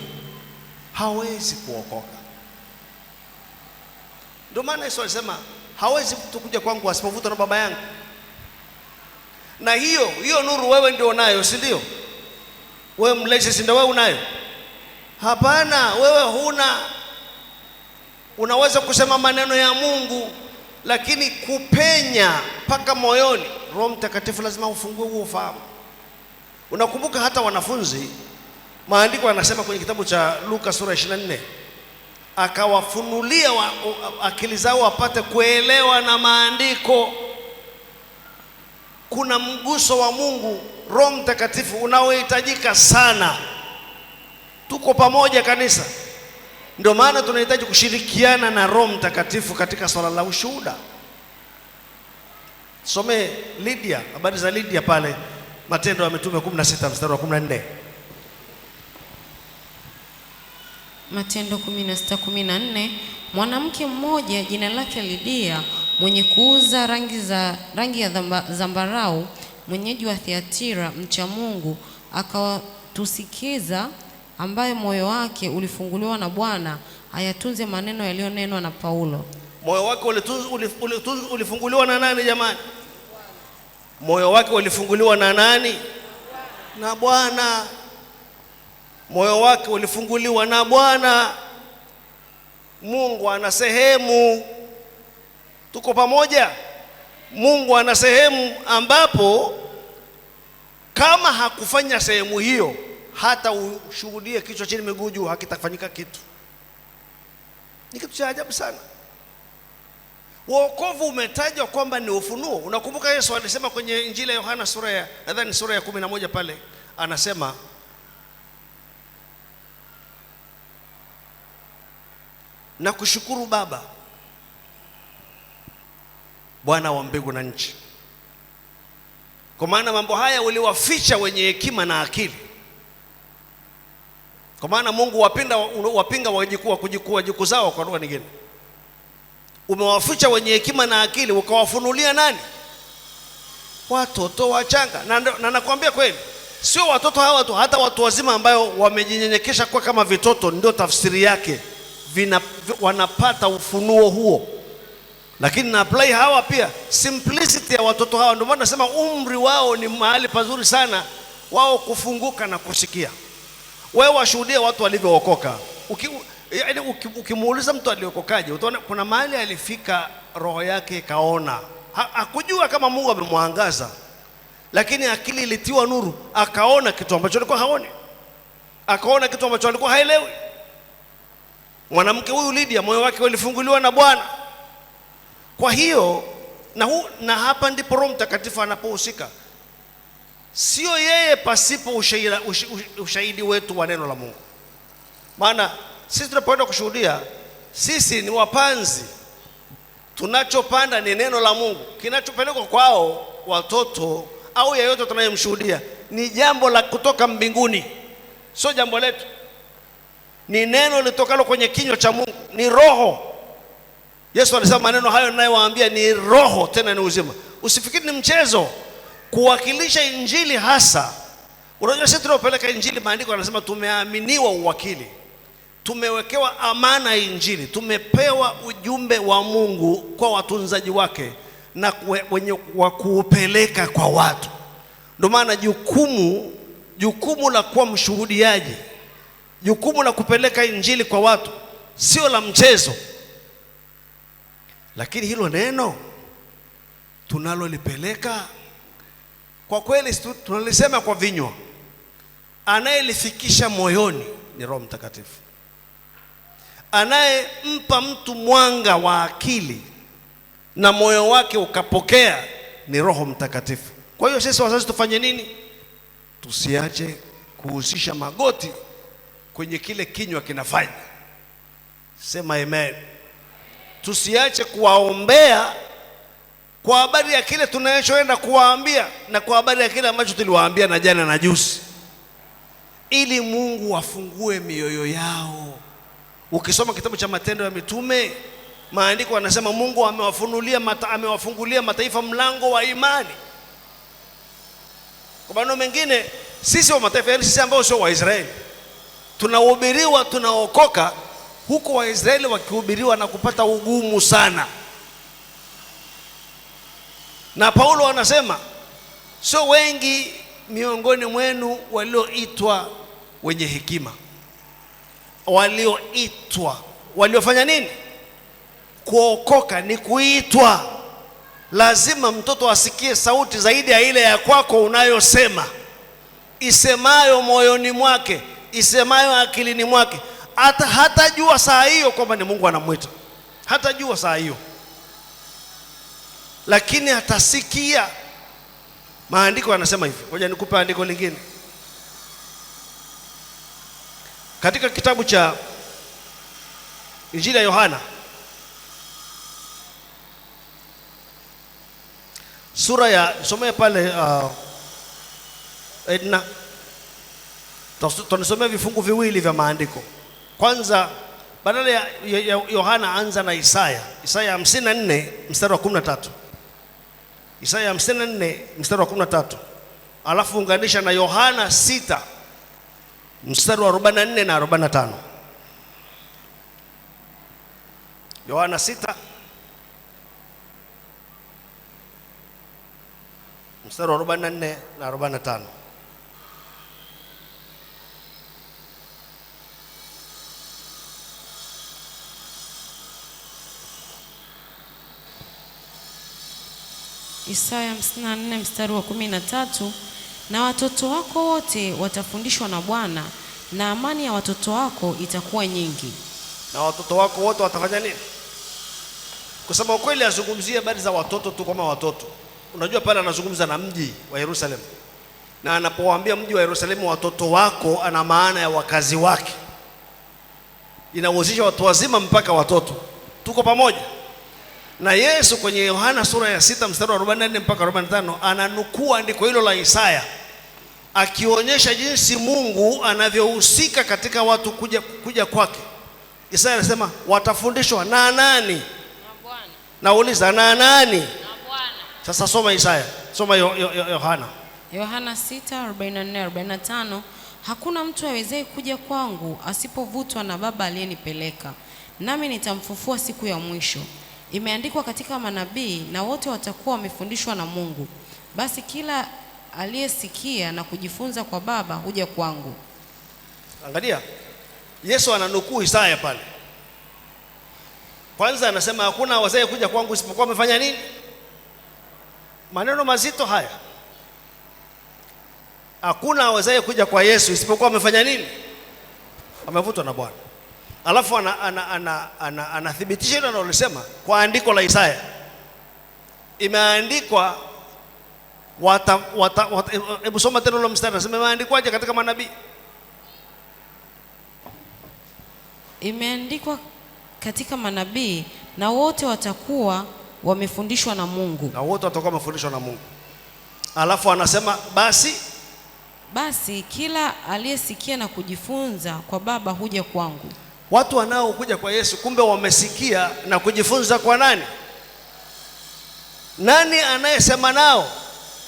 hawezi kuokoka. Ndio maana Yesu alisema hawezi mtu kuja kwangu asipovutwa na Baba yangu. Na hiyo nuru wewe ndio unayo, si ndio? Wewe mlezi, si ndio wewe unayo? Hapana, wewe huna. Unaweza kusema maneno ya Mungu, lakini kupenya mpaka moyoni, Roho Mtakatifu lazima ufungue huo ufahamu. Unakumbuka hata wanafunzi, maandiko yanasema kwenye kitabu cha Luka sura 24, akawafunulia akili zao wapate kuelewa na maandiko. Kuna mguso wa Mungu, Roho Mtakatifu unaohitajika sana. Tuko pamoja kanisa? Ndio maana tunahitaji kushirikiana na Roho Mtakatifu katika swala la ushuhuda. Some Lydia, habari za Lydia pale Matendo ya Mitume 16 mstari wa 14. Matendo 16:14. Mwanamke mmoja jina lake Lydia, mwenye kuuza rangi ya zambarau, mwenyeji wa Thiatira, mcha Mungu, akawatusikiza, ambaye moyo wake ulifunguliwa na Bwana ayatunze maneno yaliyonenwa na Paulo. Moyo wake ulifunguliwa na nani jamani? Moyo wake ulifunguliwa na nani? Na Bwana. Moyo wake ulifunguliwa na Bwana. Mungu ana sehemu. Tuko pamoja? Mungu ana sehemu ambapo kama hakufanya sehemu hiyo, hata ushuhudie kichwa chini miguu juu, hakitafanyika kitu. Ni kitu cha ajabu sana. Wokovu umetajwa kwamba ni ufunuo. Unakumbuka Yesu alisema kwenye Injili ya Yohana sura ya 11 pale, anasema na kushukuru Baba, Bwana wa mbingu na nchi, kwa maana mambo haya uliwaficha wenye hekima na akili. Kwa maana Mungu wapinga wajukuu zao, kwa lugha nyingine. Umewaficha wenye hekima na akili, ukawafunulia nani? Watoto wachanga. Na nakwambia kweli, sio watoto hawa tu, hata watu wazima ambao wamejinyenyekesha kwa kama vitoto, ndio tafsiri yake, wanapata ufunuo huo. Lakini na apply hawa pia, simplicity ya watoto hawa. Ndio maana nasema umri wao ni mahali pazuri sana wao kufunguka na kusikia. Wewe washuhudie watu walivyookoka. Ukimuuliza mtu aliokokaje, utaona kuna mahali alifika, roho yake kaona. Hakujua kama Mungu amemwangaza, lakini akili ilitiwa nuru, akaona kitu ambacho alikuwa haoni, akaona kitu ambacho alikuwa haelewi. Mwanamke huyu Lydia, moyo wake ulifunguliwa na Bwana. Kwa hiyo na hapa ndipo Roho Mtakatifu anapohusika. Sio yeye pasipo ushahidi wetu wa neno la Mungu. Maana sisi tunapoenda kushuhudia, sisi ni wapanzi. Tunachopanda ni neno la Mungu. Kinachopelekwa kwao watoto au yeyote tunayemshuhudia ni jambo la kutoka mbinguni, sio jambo letu. Ni neno litokalo kwenye kinywa cha Mungu, ni roho. Yesu alisema maneno hayo ninayowaambia ni roho, tena ni uzima. Usifikiri ni mchezo kuwakilisha injili hasa. Unajua sisi tunapeleka injili, maandiko yanasema tumeaminiwa uwakili, tumewekewa amana ya injili, tumepewa ujumbe wa Mungu kwa watunzaji wake, na wenye wa kuupeleka kwa watu. Ndio maana jukumu la kuwa mshuhudiaji, jukumu la kupeleka injili kwa watu sio la mchezo. Lakini hilo neno tunalolipeleka kwa kweli tunalisema kwa vinywa, anayelifikisha moyoni ni Roho Mtakatifu. Anayempa mtu mwanga wa akili na moyo wake ukapokea ni Roho Mtakatifu. Kwa hiyo sisi wazazi tufanye nini? Tusiache kuhusisha magoti kwenye kile kinywa kinafanya. Sema amen. Tusiache kuwaombea kwa habari ya kile tunachoenda kuwaambia na kwa habari ya kile ambacho tuliwaambia na jana na juzi, ili Mungu afungue mioyo yao. Ukisoma kitabu cha Matendo ya Mitume, maandiko yanasema Mungu amewafungulia mataifa mlango wa imani. Kwa maneno mengine, sisi wa mataifa, yani sisi ambao sio Waisraeli, tunahubiriwa, tunaokoka, huko Waisraeli wakihubiriwa na kupata ugumu sana. Na Paulo anasema sio wengi miongoni mwenu walioitwa wenye hekima. Waliofanya nini? Kuokoka ni kuitwa. Lazima mtoto asikie sauti zaidi ya ile ya kwako unayosema, isemayo moyoni mwake, isemayo akilini mwake. Hatajua saa hiyo kwamba ni Mungu anamwita, hatajua saa hiyo, lakini atasikia. Maandiko yanasema hivi. Ngoja nikupe andiko lingine katika kitabu cha Injili ya Yohana sura ya, somea pale Edna, tunasomea vifungu viwili vya maandiko. Kwanza, badala ya Yohana, anza na Isaya 54 mstari wa 13. Isaya 54 mstari wa 13. Alafu unganisha na Yohana 6 mstari wa 44 na 45. Yohana 6 mstari wa 44 na 45. Isaya 54 mstari wa 13, na watoto wako wote watafundishwa na Bwana, na amani ya watoto wako itakuwa nyingi. Na watoto wako wote watafanya nini? Kwa sababu kweli azungumzie habari za watoto tu kama watoto. Unajua pale anazungumza na mji wa Yerusalemu, na anapowaambia mji wa Yerusalemu watoto wako, ana maana ya wakazi wake. Inahusisha watu wazima mpaka watoto. Tuko pamoja? Na Yesu kwenye Yohana sura ya 6 mstari wa 44 mpaka 45 ananukuu andiko hilo la Isaya, akionyesha jinsi Mungu anavyohusika katika watu kuja kwake. Isaya anasema watafundishwa na nani? Na Bwana. Nauliza, na nani? Na Bwana. Sasa soma Isaya, soma Yohana 6:44-45. Hakuna mtu awezaye kuja kwangu asipovutwa na Baba aliyenipeleka, nami nitamfufua siku ya mwisho. Imeandikwa katika manabii, na wote watakuwa wamefundishwa na Mungu. Basi kila aliyesikia na kujifunza kwa Baba huja kwangu. Angalia, Yesu ananukuu Isaya pale. Kwanza anasema hakuna awezaye kuja kwangu isipokuwa amefanya nini? Maneno mazito haya. Hakuna awezaye kuja kwa Yesu isipokuwa amefanya nini? Amevutwa na Bwana. Alafu anathibitisha hilo analosema kwa andiko la Isaya. Imeandikwa hebu soma tena ule mstari, nasema imeandikwaje katika manabii? Imeandikwa katika manabii, na wote watakuwa wamefundishwa na Mungu. Na wote watakuwa wamefundishwa na Mungu. Alafu anasema basi kila aliyesikia na kujifunza kwa Baba huja kwangu. Watu wanaokuja kwa Yesu kumbe wamesikia na kujifunza kwa nani? Nani anayesema nao?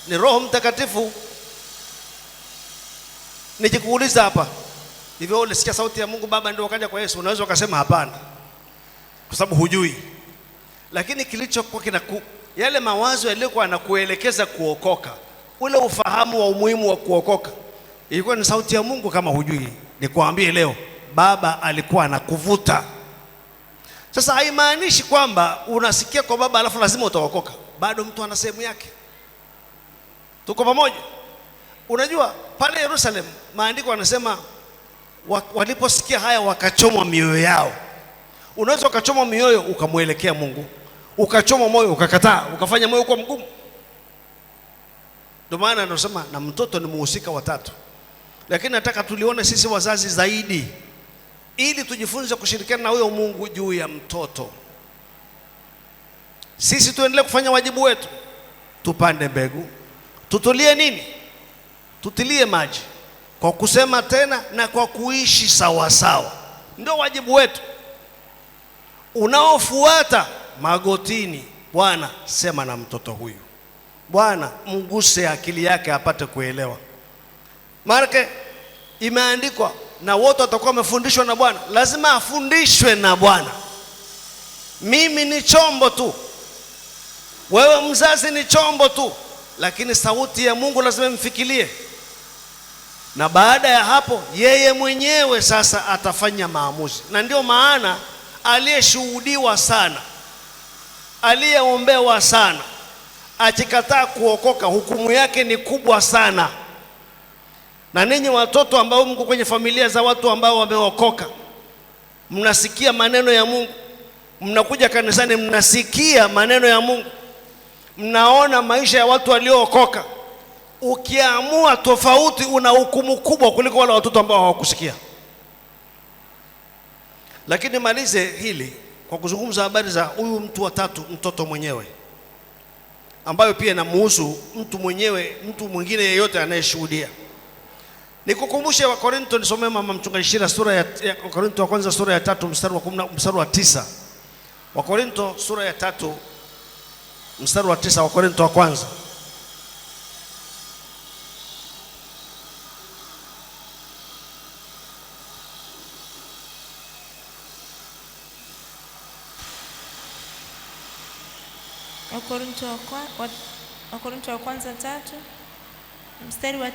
Ni Roho Mtakatifu. Nikikuuliza hapa, hivyo ulisikia sauti ya Mungu Baba ndio wakaja kwa Yesu, unaweza ukasema hapana, kwa sababu hujui. Lakini kilichokuwa yale mawazo yaliyokuwa yanakuelekeza kuokoka, ule ufahamu wa umuhimu wa kuokoka, ilikuwa ni sauti ya Mungu. Kama hujui, nikwambie leo, Baba alikuwa anakuvuta. Sasa haimaanishi kwamba unasikia kwa Baba alafu lazima utaokoka. Bado mtu ana sehemu yake. Tuko pamoja? Unajua pale Yerusalemu maandiko yanasema waliposikia haya wakachomwa mioyo yao. Unaweza ukachomwa mioyo ukamwelekea Mungu, ukachomwa moyo ukakataa, ukafanya moyo kwa mgumu. Ndio maana anasema na mtoto ni muhusika wa tatu. Lakini nataka tulione sisi wazazi zaidi, ili tujifunze kushirikiana na huyo Mungu juu ya mtoto. Sisi tuendelee kufanya wajibu wetu, tupande mbegu, tutulie nini? Tutilie maji, kwa kusema tena na kwa kuishi sawa sawa. Ndio wajibu wetu. Unaofuata magotini, Bwana sema na mtoto huyu, Bwana mguse akili yake apate kuelewa. Maana imeandikwa na wote watakuwa wamefundishwa na Bwana. Lazima afundishwe na Bwana. Mimi ni chombo tu, wewe mzazi ni chombo tu, lakini sauti ya Mungu lazima mfikirie. Na baada ya hapo yeye mwenyewe sasa atafanya maamuzi. Na ndio maana aliyeshuhudiwa sana, aliyeombewa sana, akikataa kuokoka, hukumu yake ni kubwa sana. Na ninyi watoto ambao mko kwenye familia za watu ambao wameokoka, mnasikia maneno ya Mungu, mnakuja kanisani, mnasikia maneno ya Mungu, mnaona maisha ya watu waliookoka. Ukiamua tofauti, una hukumu kubwa kuliko wale watoto ambao hawakusikia. Lakini malize hili kwa kuzungumza habari za huyu mtu wa tatu, mtoto mwenyewe, ambayo pia inamuhusu mtu mwenyewe, mtu mwingine yeyote anayeshuhudia. Nikukumbushe Wakorintho, nisomee mama mchungaji Shira sura ya Wakorintho wa kwanza sura ya 3 mstari wa 9. Wakorintho sura ya 3 mstari wa 9. Wakorintho wa kwanza. Wakorintho wa kwanza 3 mstari wa 9.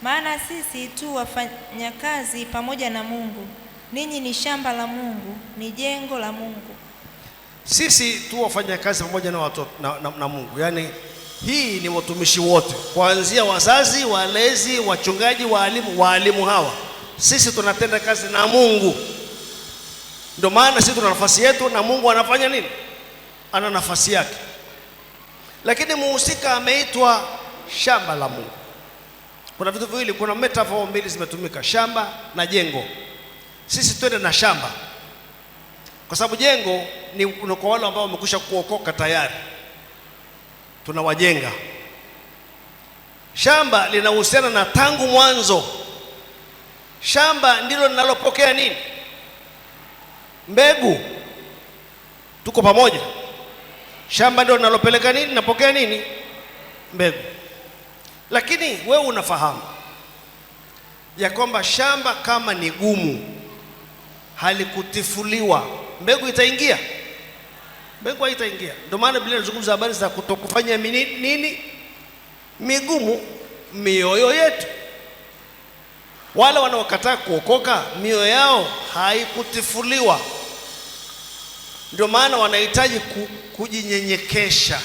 Maana sisi tu wafanyakazi pamoja na Mungu, ninyi ni shamba la Mungu, ni jengo la Mungu. Sisi tu wafanyakazi pamoja na watoto na Mungu. Yaani hii ni watumishi wote, kuanzia wazazi, walezi, wachungaji, walimu hawa. Sisi tunatenda kazi na Mungu. Ndio maana sisi tuna nafasi yetu na Mungu anafanya nini? Ana nafasi yake. Lakini muhusika ameitwa shamba la Mungu. Kuna vitu viwili, kuna metaphor mbili zimetumika, shamba na jengo. Sisi twende na shamba, kwa sababu jengo ni kwa wale ambao wamekwisha kuokoka tayari, tunawajenga. Shamba linahusiana na tangu mwanzo. Shamba ndilo linalopokea nini? Mbegu. Tuko pamoja? Shamba ndilo linalopeleka nini? Napokea nini? Mbegu. Lakini wewe unafahamu ya kwamba shamba kama ni gumu, halikutifuliwa, mbegu itaingia? Mbegu haitaingia. Ndio maana Biblia inazungumza habari za kutokufanya nini? Migumu mioyo yetu. Wale wanaokataa kuokoka, mioyo yao haikutifuliwa. Ndio maana wanahitaji kujinyenyekesha.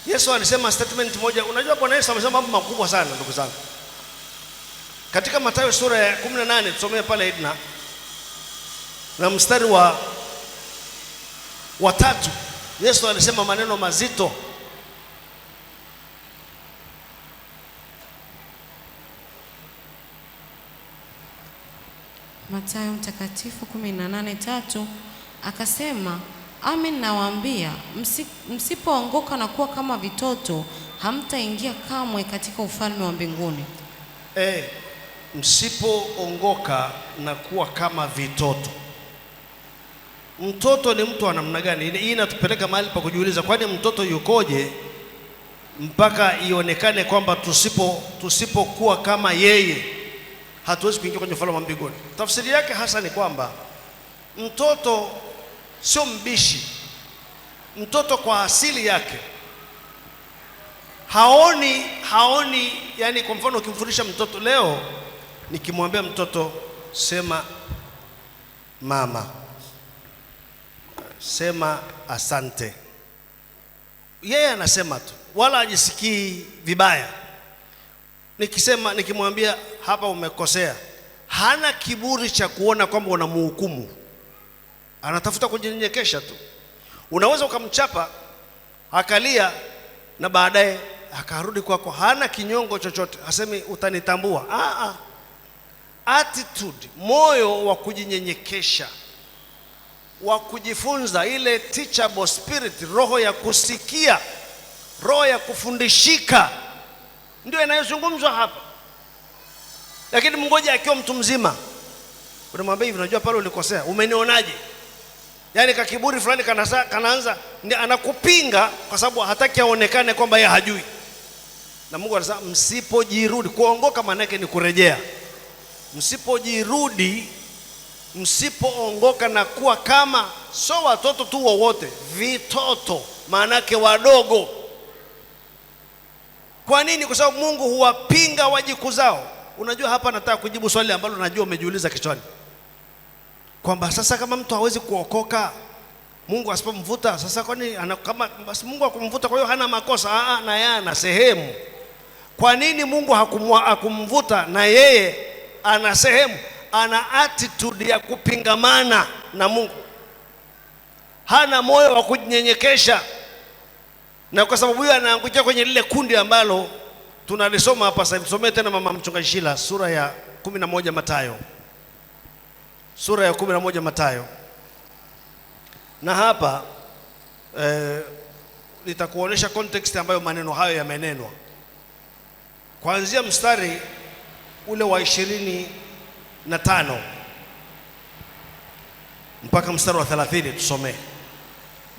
Yesu alisema statement moja. Unajua Bwana Yesu amesema mambo makubwa sana ndugu zangu. Katika Mathayo sura ya 18, tusomee pale Edna, na mstari wa 3, Yesu alisema maneno mazito. Mathayo mtakatifu 18:3 akasema, amin nawaambia, msipoongoka na kuwa kama vitoto, hamtaingia kamwe katika ufalme wa mbinguni. Msipoongoka na kuwa kama vitoto. Mtoto ni mtu wa namna gani? Hii inatupeleka mahali pa kujiuliza, kwani mtoto yukoje mpaka ionekane kwamba tusipokuwa kama yeye hatuwezi kuingia kwenye ufalme wa mbinguni? Tafsiri yake hasa ni kwamba mtoto sio mbishi, mtoto kwa asili yake haoni, yani kwa mfano ukimfundisha mtoto leo, nikimwambia mtoto sema mama, sema asante, yeye anasema tu, wala hajisikii vibaya. Nikimwambia hapa umekosea, hana kiburi cha kuona kwamba unamhukumu, anatafuta kujinyenyekesha tu. Unaweza ukamchapa akalia na baadaye akarudi kwako, hana kinyongo chochote, hasemi utanitambua. Attitude, moyo wa kujinyenyekesha, wa kujifunza, ile teachable spirit, roho ya kusikia, roho ya kufundishika, ndio inayozungumzwa hapa. Lakini mngoja akiwa mtu mzima, unamwambia hivi, unajua pale ulikosea, umenionaje? Yani kakiburi fulani kanaanza, anakupinga kwa sababu hataki aonekane kwamba yeye hajui. Na Mungu anasema msipojirudi, kuongoka maana yake ni kurejea. Msipojirudi, msipoongoka na kuwa kama so watoto tu wowote, vitoto, maana yake wadogo. Kwa nini? Kwa sababu Mungu huwapinga wajikuzao. Unajua hapa nataka kujibu swali ambalo najua umejiuliza kichwani, kwamba sasa kama mtu hawezi kuokoka, Mungu asipomvuta, sasa kwani kama basi Mungu hakumvuta kwa hiyo hana makosa? Na yeye ana sehemu. Kwa nini Mungu hakumvuta na yeye ana sehemu? Ana attitude ya kupingamana na Mungu, hana moyo wa kujinyenyekesha, na kwa sababu hiyo anaangukia kwenye lile kundi ambalo tunalisoma hapa sasa. Tusomee tena mama mchungaji Shila, sura ya 11 Mathayo, sura ya 11 Mathayo. Na hapa nitakuonesha context ambayo maneno hayo yamenenwa, kuanzia mstari ule wa 25 mpaka mstari wa 30. Tusomee,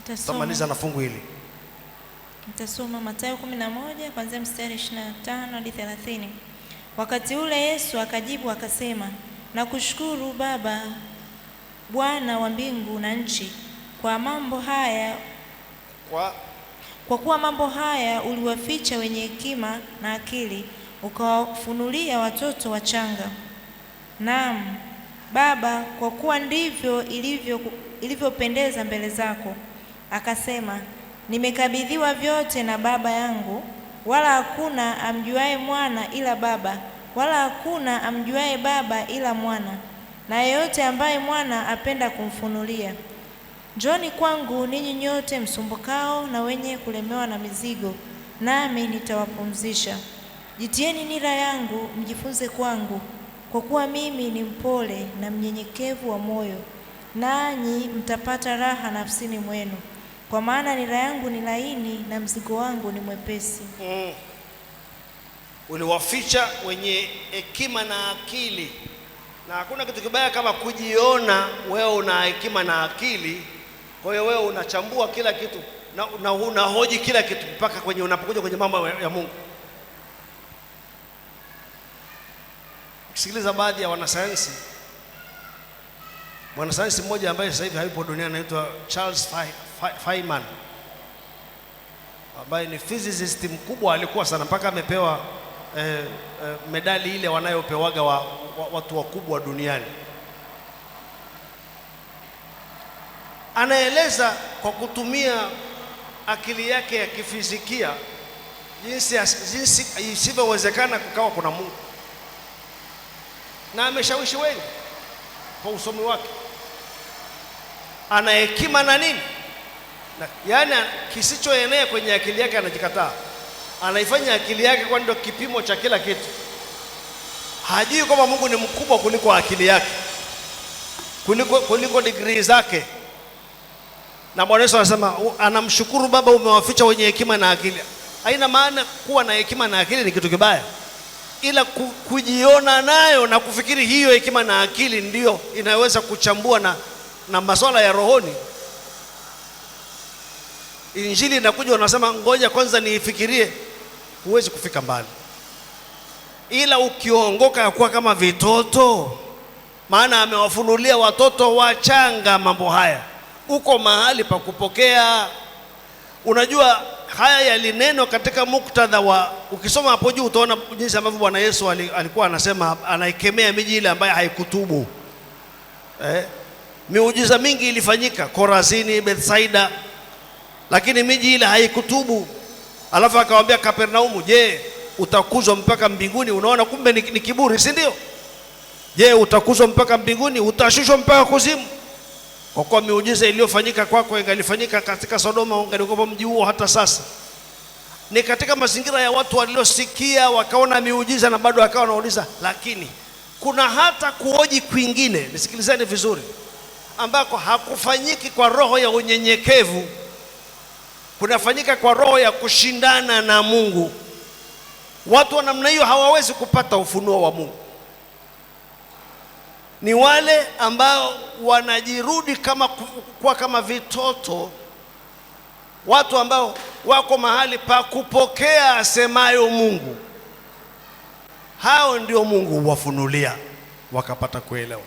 tutamaliza na fungu hili. Nitasoma Mathayo 11 kuanzia mstari 25 hadi 30. Wakati ule Yesu akajibu akasema, nakushukuru Baba, Bwana wa mbingu na nchi, kwa kuwa mambo haya uliwaficha wenye hekima na akili, ukawafunulia watoto wachanga. Naam Baba, kwa kuwa ndivyo ilivyopendeza mbele zako. Akasema, nimekabidhiwa vyote na Baba yangu, wala hakuna amjuaye mwana ila Baba, wala hakuna amjuaye Baba ila mwana, na yeyote ambaye mwana apenda kumfunulia. Njoni kwangu ninyi nyote msumbukao na wenye kulemewa na mizigo, nami nitawapumzisha. Jitieni nira yangu, mjifunze kwangu, kwa kuwa mimi ni mpole na mnyenyekevu wa moyo, nanyi mtapata raha nafsini mwenu, kwa maana nira yangu ni laini na mzigo wangu ni mwepesi. Uliwaficha wenye hekima na akili. Na hakuna kitu kibaya kama kujiona wewe una hekima na akili, kwa hiyo wewe unachambua kila kitu na unahoji kila kitu mpaka kwenye unapokuja kwenye mambo ya Mungu. Sikiliza baadhi ya wanasayansi. Mwanasayansi mmoja ambaye sasa hivi hayupo duniani anaitwa Charles Feynman, ambaye ni physicist mkubwa, alikuwa sana mpaka amepewa medali ile wanayopewaga watu wakubwa duniani. Anaeleza kwa kutumia akili yake ya kifizikia jinsi isivyowezekana kukawa kuna Mungu, na ameshawishi wengi kwa usomi wake. Ana hekima na nini, yaani kisichoenea kwenye akili yake anajikataa, anaifanya akili yake kwa ndio kipimo cha kila kitu. Hajui kwamba Mungu ni mkubwa kuliko akili yake, kuliko degree zake. Na Bwana Yesu anasema anamshukuru Baba, umewaficha wenye hekima na akili. Haina maana kuwa na hekima na akili ni kitu kibaya, ila kujiona nayo na kufikiri hiyo hekima na akili ndio inaweza kuchambua na masuala ya rohoni. Injili inakuja unasema ngoja kwanza niifikirie, huwezi kufika mbali. Ila ukiongoka ya kuwa kama vitoto, maana amewafunulia watoto wachanga mambo haya, uko mahali pa kupokea Unajua haya yalinenwa katika muktadha wa, ukisoma hapo juu utaona jinsi ambavyo Bwana Yesu alikuwa anasema, anaikemea miji ile ambayo haikutubu. Miujiza mingi ilifanyika Korazini, Bethsaida, lakini miji ile haikutubu. Alafu akawaambia Kapernaumu, je, utakuzwa mpaka mbinguni? Unaona kumbe ni kiburi, si ndio? Je, utakuzwa mpaka mbinguni? Utashushwa mpaka kuzimu? Kwa kuwa miujiza iliyofanyika kwako ingalifanyika katika Sodoma, ungalikuwa mji huo hata sasa. Ni katika mazingira ya watu waliosikia wakaona miujiza na bado wakawa wanauliza, lakini kuna hata kuoji kwingine, nisikilizeni vizuri, ambako hakufanyiki kwa roho ya unyenyekevu, kunafanyika kwa roho ya kushindana na Mungu. Watu wa namna hiyo hawawezi kupata ufunuo wa Mungu. Ni wale ambao wanajirudi kama vitoto, watu ambao wako mahali pa kupokea asemayo Mungu. Hao ndio Mungu huwafunulia wakapata kuelewa.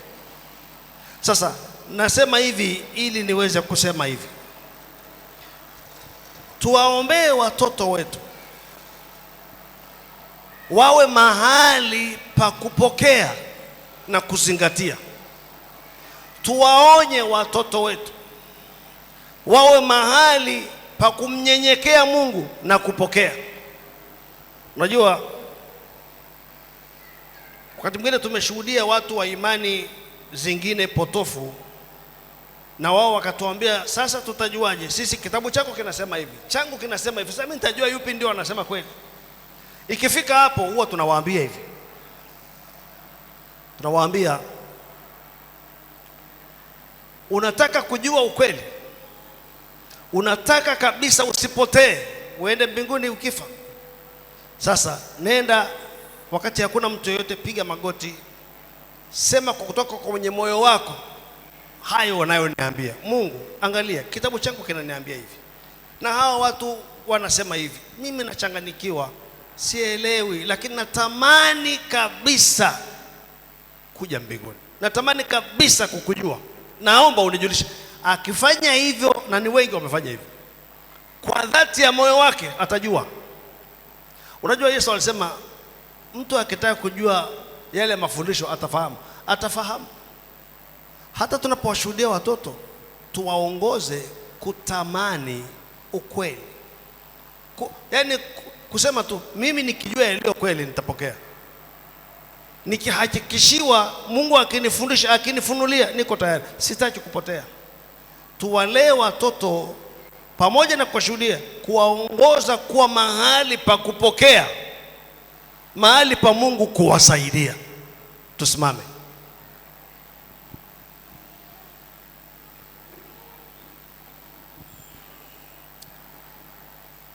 Sasa nasema hivi ili niweze kusema hivi, tuwaombee watoto wetu wawe mahali pa kupokea na kuzingatia. Tuwaonye watoto wetu wawe mahali pa kumnyenyekea Mungu na kupokea. Unajua, wakati mwingine tumeshuhudia watu wa imani zingine potofu, na wao wakatuambia, sasa tutajuaje? Sisi kitabu chako kinasema hivi, changu kinasema hivi, sasa mimi nitajua yupi ndio anasema kweli? Ikifika hapo huwa tunawaambia hivi, tunawaambia, unataka kujua ukweli, unataka kabisa usipotee, uende mbinguni ukifa, sasa nenda, wakati hakuna mtu yeyote, piga magoti, sema kwa kutoka kwenye moyo wako hayo wanayoniambia. Mungu, angalia kitabu changu kinaniambia hivi, na hawa watu wanasema hivi, mimi nachanganikiwa, sielewi, lakini natamani kabisa kuja mbinguni, natamani kabisa kukujua, naomba unijulishe. Akifanya hivyo, na ni wengi wamefanya hivyo, kwa dhati ya moyo wake atajua. Unajua Yesu alisema mtu akitaka kujua yale mafundisho atafahamu. Hata tunapowashuhudia watoto, tuwaongoze kutamani ukweli. Yaani kusema tu mimi nikijua yaliyo kweli nitapokea, nikihakikishiwa Mungu akinifundisha, akinifunulia, niko tayari, sitaki kupotea. Tuwalee watoto pamoja na kuwashuhudia, kuwaongoza kuwa mahali pa kupokea, mahali pa Mungu kuwasaidia. Tusimame.